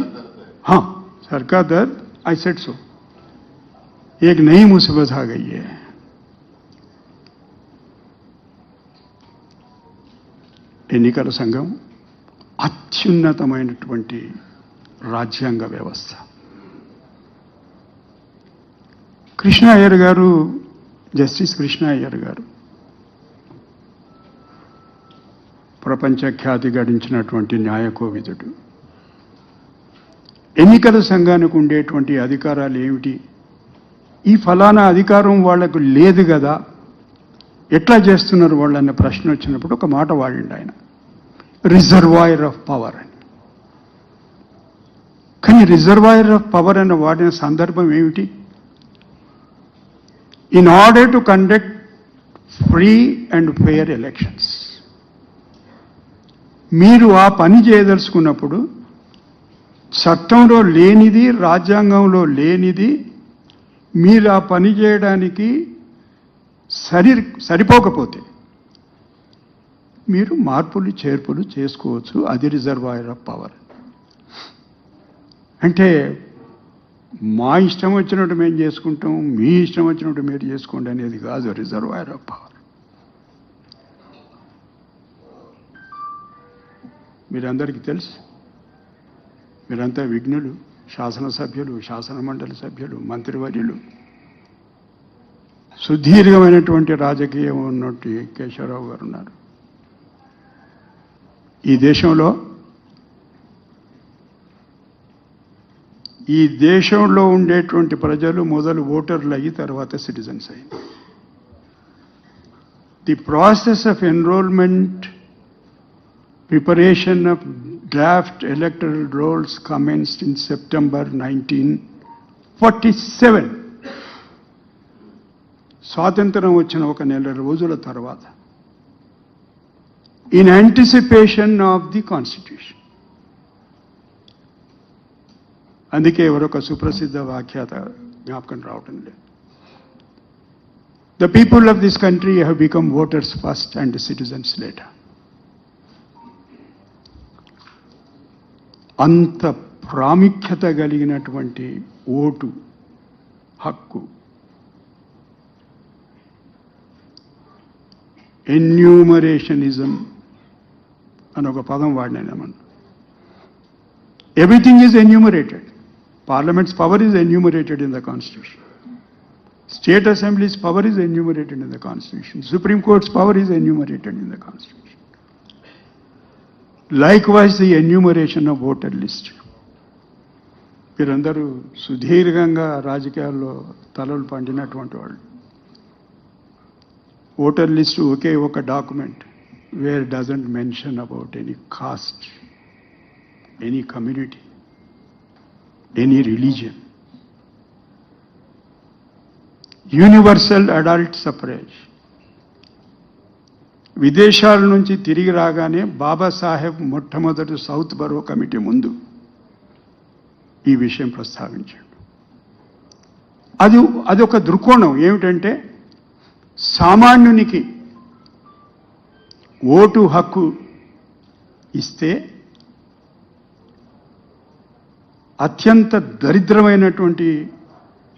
S6: हाँ सरकार दर आई सेड सो, एक नई मुसीबत आ गई है. ఎన్నికల సంఘం అత్యున్నతమైనటువంటి రాజ్యాంగ వ్యవస్థ. కృష్ణ అయ్యర్ గారు, జస్టిస్ కృష్ణ అయ్యర్ గారు ప్రపంచ ఖ్యాతి గడించినటువంటి న్యాయకోవిదుడు. ఎన్నికల సంఘానికి ఉండేటువంటి అధికారాలు ఏమిటి, ఈ ఫలానా అధికారం వాళ్లకు లేదు కదా, ఎట్లా చేస్తున్నారు వాళ్ళు అనే ప్రశ్న వచ్చినప్పుడు ఒక మాట వాడిండు ఆయన, రిజర్వాయర్ ఆఫ్ పవర్ అని. కానీ రిజర్వాయర్ ఆఫ్ పవర్ అని వాడిన సందర్భం ఏమిటి? In order to conduct free and fair elections. మీరు ఆ పని చేయదలుచుకున్నప్పుడు చట్టంలో లేనిది, రాజ్యాంగంలో లేనిది మీరు ఆ పని చేయడానికి సరిపోకపోతే మీరు మార్పులు చేర్పులు చేసుకోవచ్చు. అది రిజర్వాయర్ ఆఫ్ పవర్. అంటే మా ఇష్టం వచ్చినట్టు మేము చేసుకుంటాం, మీ ఇష్టం వచ్చినట్టు మీరు చేసుకోండి అనేది కాదు రిజర్వాయర్ ఆఫ్ పవర్. మీరందరికీ తెలుసు, మీరంతా విఘ్నులు, శాసనసభ్యులు, శాసన మండలి సభ్యులు, మంత్రివర్యులు, సుదీర్ఘమైనటువంటి రాజకీయం ఉన్నట్టు కేశవరావు గారు ఉన్నారు. ఈ దేశంలో ఉండేటువంటి ప్రజలు మొదలు ఓటర్లు అయ్యి తర్వాత సిటిజన్స్ అయ్యి. The process of enrolment, preparation of draft electoral rolls commenced in September 1947. స్వాతంత్రం వచ్చిన ఒక నెల రోజుల తర్వాత, in anticipation of the constitution. అందుకే ఎవరొక సుప్రసిద్ధ వ్యాఖ్యాత జ్ఞాపకం రావటం లేదు. The people of this country have become voters first and citizens later. అంత ప్రాముఖ్యత కలిగినటువంటి ఓటు హక్కు ఎన్యూమరేషనిజం అని ఒక పదం వాడినామన్నా. Everything is enumerated. Parliament's power is enumerated in the constitution. State assemblies' power is enumerated in the constitution. Supreme court's power is enumerated in the constitution. Likewise, the enumeration of voter list. మీరందరూ సుదీర్ఘంగా రాజకీయాల్లో తలలు పండినటువంటి వాళ్ళు. Voter list ఒకే ఒక document where doesn't mention about any caste any community, any religion. Universal adult suffrage. విదేశాల నుంచి తిరిగి రాగానే బాబాసాహెబ్ మొట్టమొదటి సౌత్ బరో కమిటీ ముందు ఈ విషయం ప్రస్తావించాడు. అదొక దృక్కోణం ఏమిటంటే సామాన్యునికి ఓటు హక్కు ఇస్తే అత్యంత దరిద్రమైనటువంటి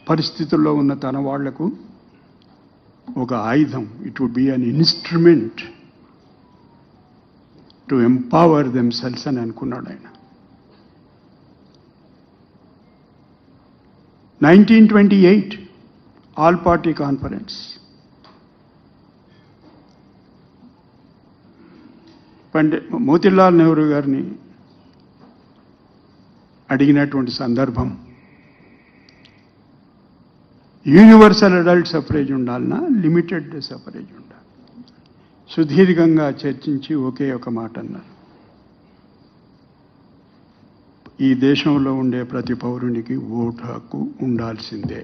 S6: పరిస్థితుల్లో ఉన్న తన వాళ్లకు ఒక ఆయుధం, it would be an instrument to empower themselves అని అనుకున్నాడు ఆయన. 1928 all party conference. Motilal Nehru గారిని అడిగినటువంటి సందర్భం, యూనివర్సల్ అడల్ట్ సఫరేజ్ ఉండాలన్నా లిమిటెడ్ సఫరేజ్ ఉండాలి. సుదీర్ఘంగా చర్చించి ఒకే ఒక మాట అన్నారు, ఈ దేశంలో ఉండే ప్రతి పౌరునికి ఓటు హక్కు ఉండాల్సిందే.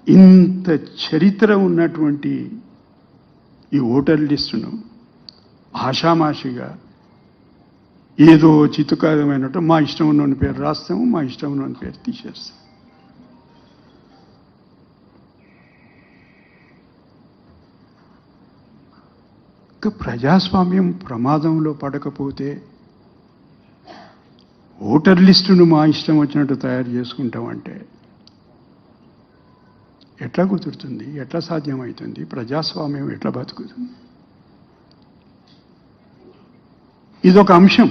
S6: ఇంత చరిత్ర ఉన్నటువంటి ఈ ఓటర్ లిస్టును ఆషామాషిగా ఏదో చిత్తుకారమైనట్టు మా ఇష్టం ఉన్నోని పేరు రాస్తాము, మా ఇష్టం ఉన్నోని పేరు తీసేస్తాం. ఇంకా ప్రజాస్వామ్యం ప్రమాదంలో పడకపోతే ఓటర్ లిస్టును మా ఇష్టం వచ్చినట్టు తయారు చేసుకుంటామంటే ఎట్లా కుదురుతుంది? ఎట్లా సాధ్యమవుతుంది? ప్రజాస్వామ్యం ఎట్లా బతుకుతుంది? ఇదొక అంశం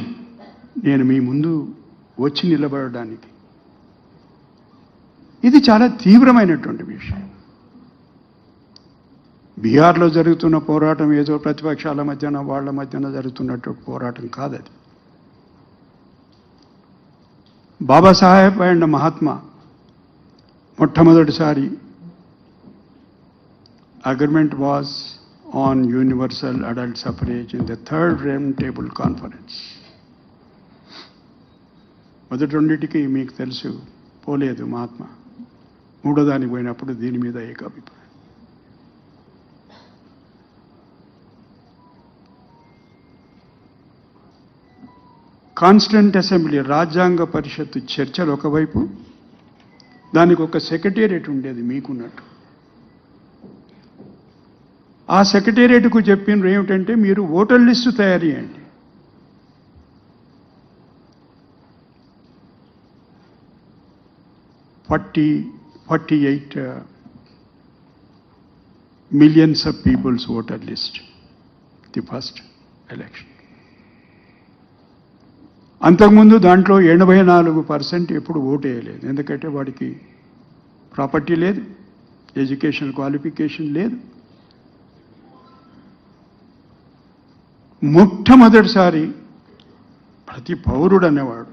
S6: నేను మీ ముందు వచ్చి నిలబడడానికి. ఇది చాలా తీవ్రమైనటువంటి విషయం. బీహార్లో జరుగుతున్న పోరాటం ఏదో ప్రతిపక్షాల మధ్యన వాళ్ళ మధ్యన జరుగుతున్నట్టు పోరాటం కాదది. బాబాసాహెబ్ అండ్ మహాత్మా మొట్టమొదటిసారి agreement was on universal adult suffrage in the third round table conference. మొదటి రెండింటికి మీకు తెలుసు పోలేదు మహాత్మా, మూడో దానికి పోయినప్పుడు దీని మీద ఏకాభిప్రాయం. కాన్స్టిట్యూంట్ అసెంబ్లీ రాజ్యాంగ పరిషత్తు చర్చలు ఒకవైపు, దానికి ఒక సెక్రటేరియట్ ఉండేది మీకున్నట్టు. ఆ సెక్రటేరియట్కు చెప్పినారు ఏమిటంటే మీరు ఓటర్ లిస్టు తయారు చేయండి. $48 million of people's voter list, the first election. అంతకుముందు దాంట్లో 84% ఎప్పుడు ఓటు వేయలేదు. ఎందుకంటే వాడికి ప్రాపర్టీ లేదు, ఎడ్యుకేషన్ క్వాలిఫికేషన్ లేదు. మొట్టమొదటిసారి ప్రతి పౌరుడు అనేవాడు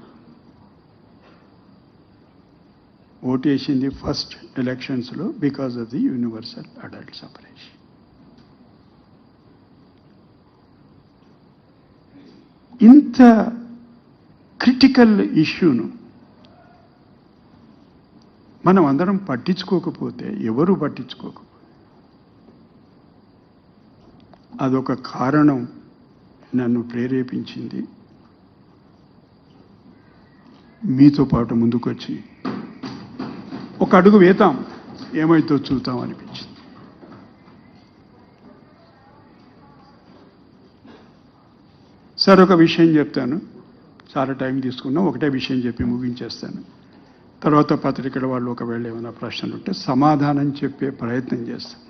S6: ఓటేసింది ఫస్ట్ ఎలక్షన్స్లో because of the universal adult suffrage. ఇంత క్రిటికల్ ఇష్యూను మనం అందరం పట్టించుకోకపోతే, ఎవరు పట్టించుకోకపోతే అదొక కారణం నన్ను ప్రేరేపించింది మీతో పాటు ముందుకొచ్చి ఒక అడుగు వేతాం, ఏమైతో చూద్దాం అనిపించింది. సార్ ఒక విషయం చెప్తాను, చాలా టైం తీసుకున్నా, ఒకటే విషయం చెప్పి ముగించేస్తాను. తర్వాత పత్రికల వాళ్ళు ఒకవేళ ఏమైనా ప్రశ్నలు ఉంటే సమాధానం చెప్పే ప్రయత్నం చేస్తాను.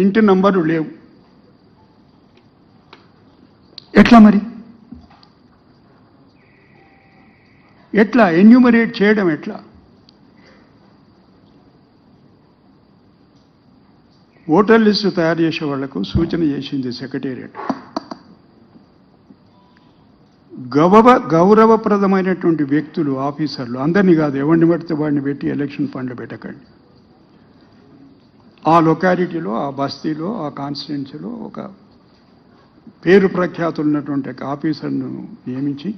S6: ఇంటి నంబరు లేవు, ఎట్లా మరి? ఎట్లా ఎన్యూమరేట్ చేయడం? ఎట్లా? ఓటర్ లిస్టు తయారు చేసే వాళ్లకు సూచన చేసింది సెక్రటేరియట్. గౌరవప్రదమైనటువంటి వ్యక్తులు, ఆఫీసర్లు, అందరినీ కాదు, ఎవరిని పడితే వాడిని పెట్టి ఎలక్షన్ ఫండ్లు పెట్టకండి. ఆ లొకాలిటీలో, ఆ బస్తీలో, ఆ కాన్స్టిట్యున్సీలో ఒక పేరు ప్రఖ్యాతులు ఉన్నటువంటి ఒక ఆఫీసర్ను నియమించి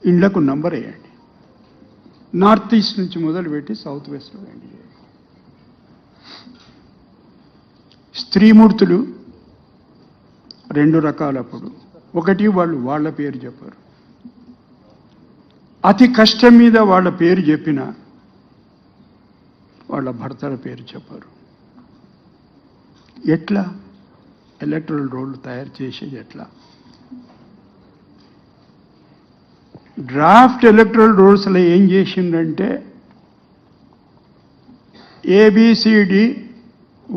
S6: ఇండ్లకు నంబర్ వేయండి. నార్త్ ఈస్ట్ నుంచి మొదలుపెట్టి సౌత్ వెస్ట్లో వేయండి. స్త్రీమూర్తులు 2 రకాలప్పుడు. ఒకటి, వాళ్ళు వాళ్ళ పేరు చెప్పారు. అతి కష్టం మీద వాళ్ళ పేరు చెప్పిన వాళ్ళ భర్తల పేరు చెప్పారు. ఎట్లా ఎలక్ట్రల్ రోల్ తయారు చేసేది ఎట్లా? డ్రాఫ్ట్ ఎలక్ట్రల్ రోల్స్లో ఏం చేసిందంటే ఏబిసిడి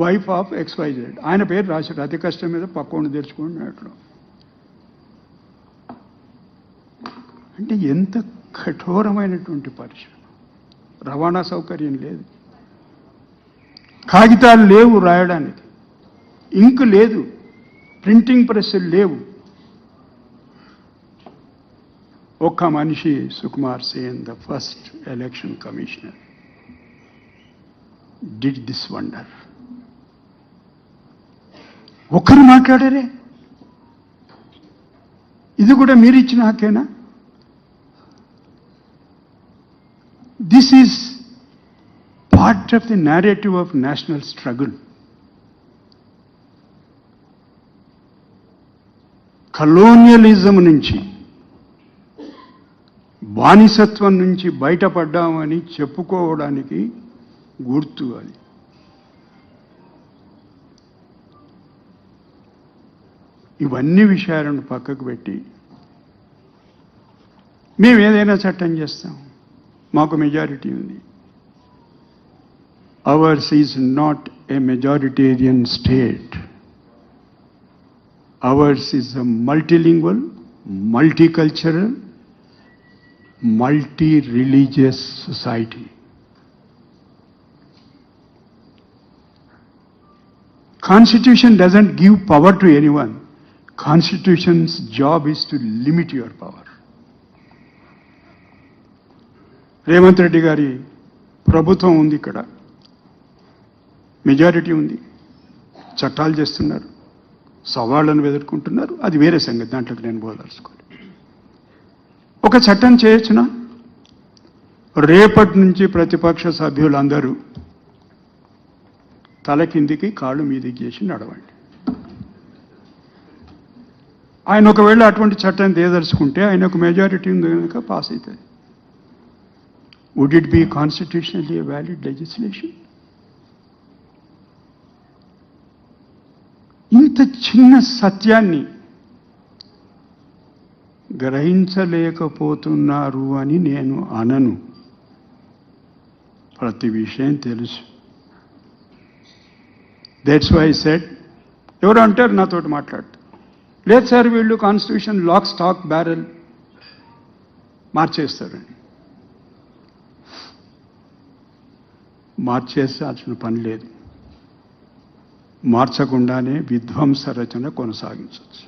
S6: వైఫ్ ఆఫ్ XYZ ఆయన పేరు రాశాడు. అతి కష్టం మీద పక్కన తెరుచుకున్నట్లు. అంటే ఎంత కఠోరమైనటువంటి పరిశ్రమ. రవాణా సౌకర్యం లేదు, కాగితాలు లేవు రాయడానికి, ఇంక్ లేదు, ప్రింటింగ్ ప్రెస్సులు లేవు. ఒక్క మనిషి, Sukumar Sen, the first election commissioner, did this wonder. ఒక్కరు మాట్లాడారే? ఇది కూడా మీరు ఇచ్చిన హక్కేనా? This is part of the narrative of national struggle. కలోనియలిజం నుంచి, బానిసత్వం నుంచి బయటపడ్డామని చెప్పుకోవడానికి గుర్తు అది. ఇవన్నీ విషయాలను పక్కకు పెట్టి మేము ఏదైనా చట్టం చేస్తాం, మాకు మెజారిటీ ఉంది. Hours is not a majoritarian state. Ours is a multilingual, multicultural, multi-religious society. Constitution doesn't give power to anyone. Constitution's job is to limit your power. Revanth Reddy గారి ప్రభుత్వం ఉంది, ఇక్కడ మెజారిటీ ఉంది, చట్టాలు చేస్తున్నారు, సవాళ్లను ఎదుర్కొంటున్నారు. అది వేరే సంగతి, దాంట్లోకి నేను పోదలుచుకోను. ఒక చట్టం చేయొచ్చునా? రేపటి నుంచి ప్రతిపక్ష సభ్యులందరూ తల కిందికి కాళ్ళు మీదికి చేసి నడవండి. ఆయన ఒకవేళ అటువంటి చట్టం తేదలుచుకుంటే ఆయనకు మెజారిటీ ఉంది కనుక పాస్ అవుతుంది. Would it be constitutionally a valid legislation? ఇంత చిన్న సత్యాన్ని గ్రహించలేకపోతున్నారు అని నేను అనను. ప్రతి విషయం తెలుసు. దట్స్ వై సెడ్, ఎవరు అంటారు నాతోటి మాట్లాడుతూ, లేదు సార్ వీళ్ళు కాన్స్టిట్యూషన్ లాక్ స్టాక్ బ్యారెల్ మార్చేస్తారని. మార్చేసాల్సిన పని లేదు. మార్చకుండానే విధ్వంస రచన కొనసాగించవచ్చు.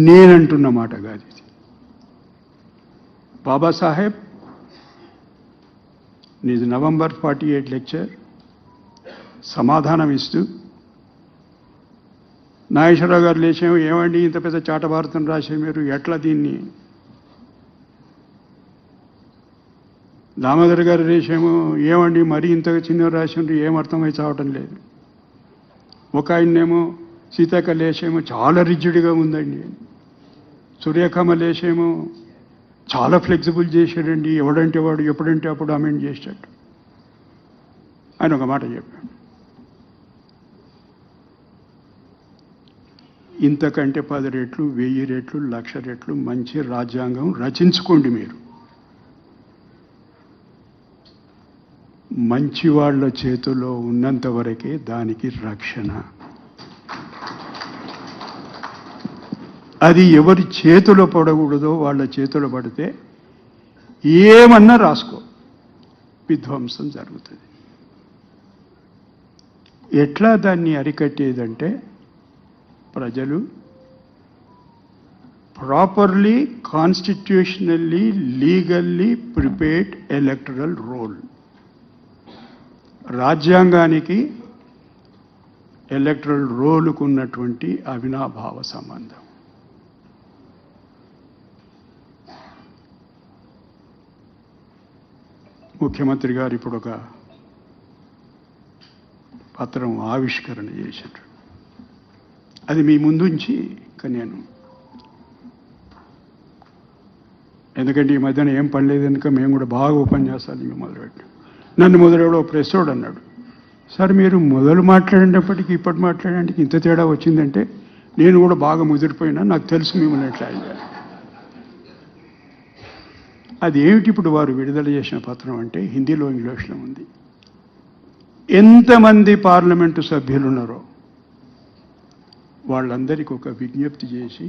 S6: నేనంటున్న మాట కాదు ఇది. బాబాసాహెబ్ నీది November 48 లెక్చర్ సమాధానం ఇస్తూ, నాగేశ్వరరావు గారు లేచేమో, ఏమండి ఇంత పెద్ద చాటభారతం రాసే మీరు ఎట్లా దీన్ని, దామోదర్ గారు లేచేమో, ఏమండి మరీ ఇంత చిన్న రాసిండ్రు, ఏమర్థమై చావటం లేదు. ఒక ఆయన్నేమో సీతాక లేచేమో చాలా రిజిడ్గా ఉందండి, సురేఖమ్మ లేచేమో చాలా ఫ్లెక్సిబుల్ చేశాడండి, ఎవడంటే వాడు ఎప్పుడంటే అప్పుడు అమెండ్ చేశాడు. ఆయన ఒక మాట చెప్పాడు, ఇంతకంటే 10 రెట్లు 1000 రెట్లు 1,00,000 రెట్లు మంచి రాజ్యాంగం రచించుకోండి. మీరు మంచి వాళ్ళ చేతిలో ఉన్నంత వరకే దానికి రక్షణ. అది ఎవరి చేతిలో పడకూడదో వాళ్ళ చేతిలో పడితే ఏమన్నా రాసుకో, విధ్వంసం జరుగుతుంది. ఎట్లా దాన్ని అరికట్టేదంటే, ప్రజలు properly constitutionally legally prepared electoral roll, రాజ్యాంగానికి ఎలక్టరల్ రోలుకు ఉన్నటువంటి అవినాభావ సంబంధం. ముఖ్యమంత్రి గారు ఇప్పుడు ఒక పత్రం ఆవిష్కరణ చేశారు. అది మీ ముందుంచి ఇంకా నేను, ఎందుకంటే ఈ మధ్యన ఏం పనిలేదు కనుక మేము కూడా బాగా ఉపన్యాసాలు ఇంకా మొదలుపెట్టాం. నన్ను మొదలెవడో ప్రెస్సోడు అన్నాడు, సార్ మీరు మొదలు మాట్లాడేటప్పటికి ఇప్పటి మాట్లాడడానికి ఇంత తేడా వచ్చిందంటే నేను కూడా బాగా ముదిరిపోయినా, నాకు తెలుసు మిమ్మల్ని ఎట్లా అయ్యారు. అది ఏమిటి ఇప్పుడు వారు విడుదల చేసిన పత్రం అంటే హిందీలో ఇంగ్లీష్లో ఉంది. ఎంతమంది పార్లమెంటు సభ్యులు ఉన్నారో వాళ్ళందరికీ ఒక విజ్ఞప్తి చేసి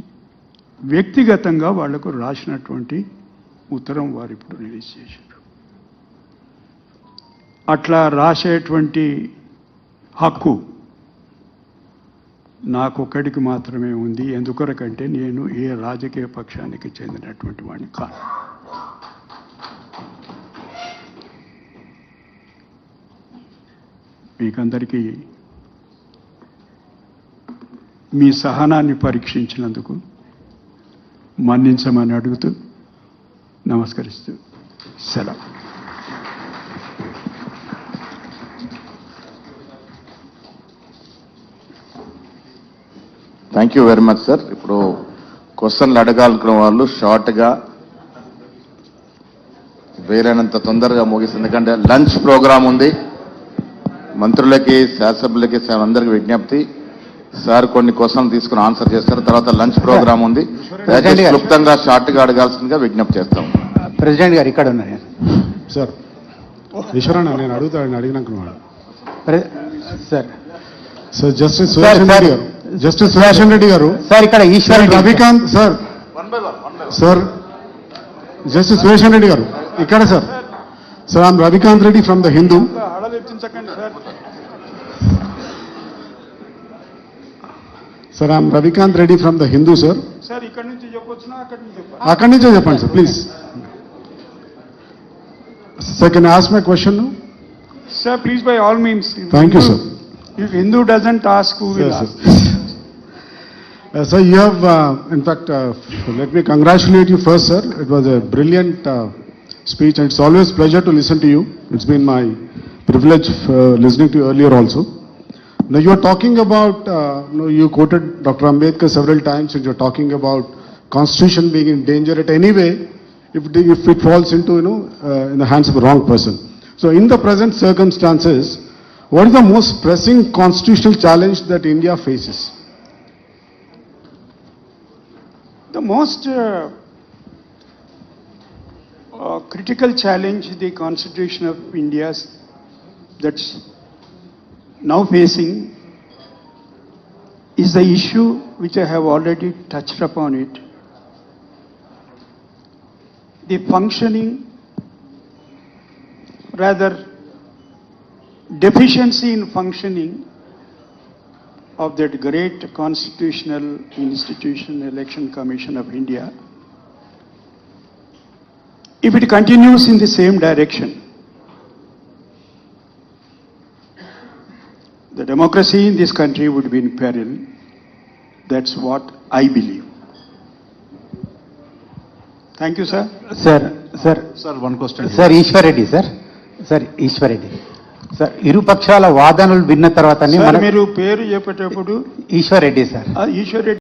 S6: వ్యక్తిగతంగా వాళ్లకు రాసినటువంటి ఉత్తరం వారు ఇప్పుడు రిలీజ్ చేశారు. అట్లా రాసేటువంటి హక్కు నాకొక్కడికి మాత్రమే ఉంది. ఎందుకొరకంటే నేను ఏ రాజకీయ పక్షానికి చెందినటువంటి వాడిని కాదు. మీకందరికీ మీ సహనాన్ని పరీక్షించినందుకు మన్నించమని అడుగుతూ నమస్కరిస్తూ సెలవు.
S1: Thank you very much sir. ఇప్పుడు క్వశ్చన్లు అడగాలనుకున్న వాళ్ళు షార్ట్గా వీలైనంత తొందరగా ముగిస్తుంది, ఎందుకంటే లంచ్ ప్రోగ్రాం ఉంది. మంత్రులకి, శాసనసభ్యులకి అందరికీ విజ్ఞప్తి, సార్ కొన్ని క్వశ్చన్లు తీసుకుని ఆన్సర్ చేస్తారు. తర్వాత లంచ్ ప్రోగ్రాం ఉంది. దయచేసి క్లుప్తంగా షార్ట్గా అడగాల్సిందిగా విజ్ఞప్తి చేస్తాం.
S7: ప్రెసిడెంట్ గారు ఇక్కడ ఉన్నారు
S8: సార్. ఈశ్వరన్న నేను అడిగినాక
S7: sir.
S8: Sir justice Sureshan Reddy garu, justice Sureshan Reddy garu
S7: sir ఇక్కడ Eshwar
S8: Ravikanth sir, sir justice Sureshan Reddy garu ఇక్కడ sir. Sir I'm Ravikanth Reddy from the Hindu. Sir I'm Ravikanth Reddy from the Hindu sir.
S6: Sir ఇక్కడ నుంచి చెప్పొచ్చునా
S8: అక్కడి నుంచే చెప్పండి sir please. Sir can I ask my question?
S6: Sir please by all means.
S8: Thank you sir.
S6: If Hindu doesn't ask, who will ask?
S8: Sir, you have, in fact, let me congratulate you first, sir. It was a brilliant speech, and it's always a pleasure to listen to you. It's been my privilege listening to you earlier also. Now, you are talking about, you quoted Dr. Ambedkar several times, and you're talking about Constitution being in danger at any way if it falls into, in the hands of the wrong person. So, in the present circumstances, what is the most pressing constitutional challenge that India faces?
S6: The most critical challenge the Constitution of India that's now facing is the issue which I have already touched upon it. The functioning, rather deficiency in functioning of that great constitutional institution, Election Commission of India. If it continues in the same direction, the democracy in this country would be in peril. That's what I believe. Thank you, sir.
S8: Sir, one question.
S7: Sir Eshwar Reddy sir Eshwar Reddy sir, ఇరుపక్షాల వాదనలు విన్న తర్వాతనే
S6: మీరు పేరు చెప్పేటప్పుడు
S7: Eshwar Reddy sir.
S6: Eshwar Reddy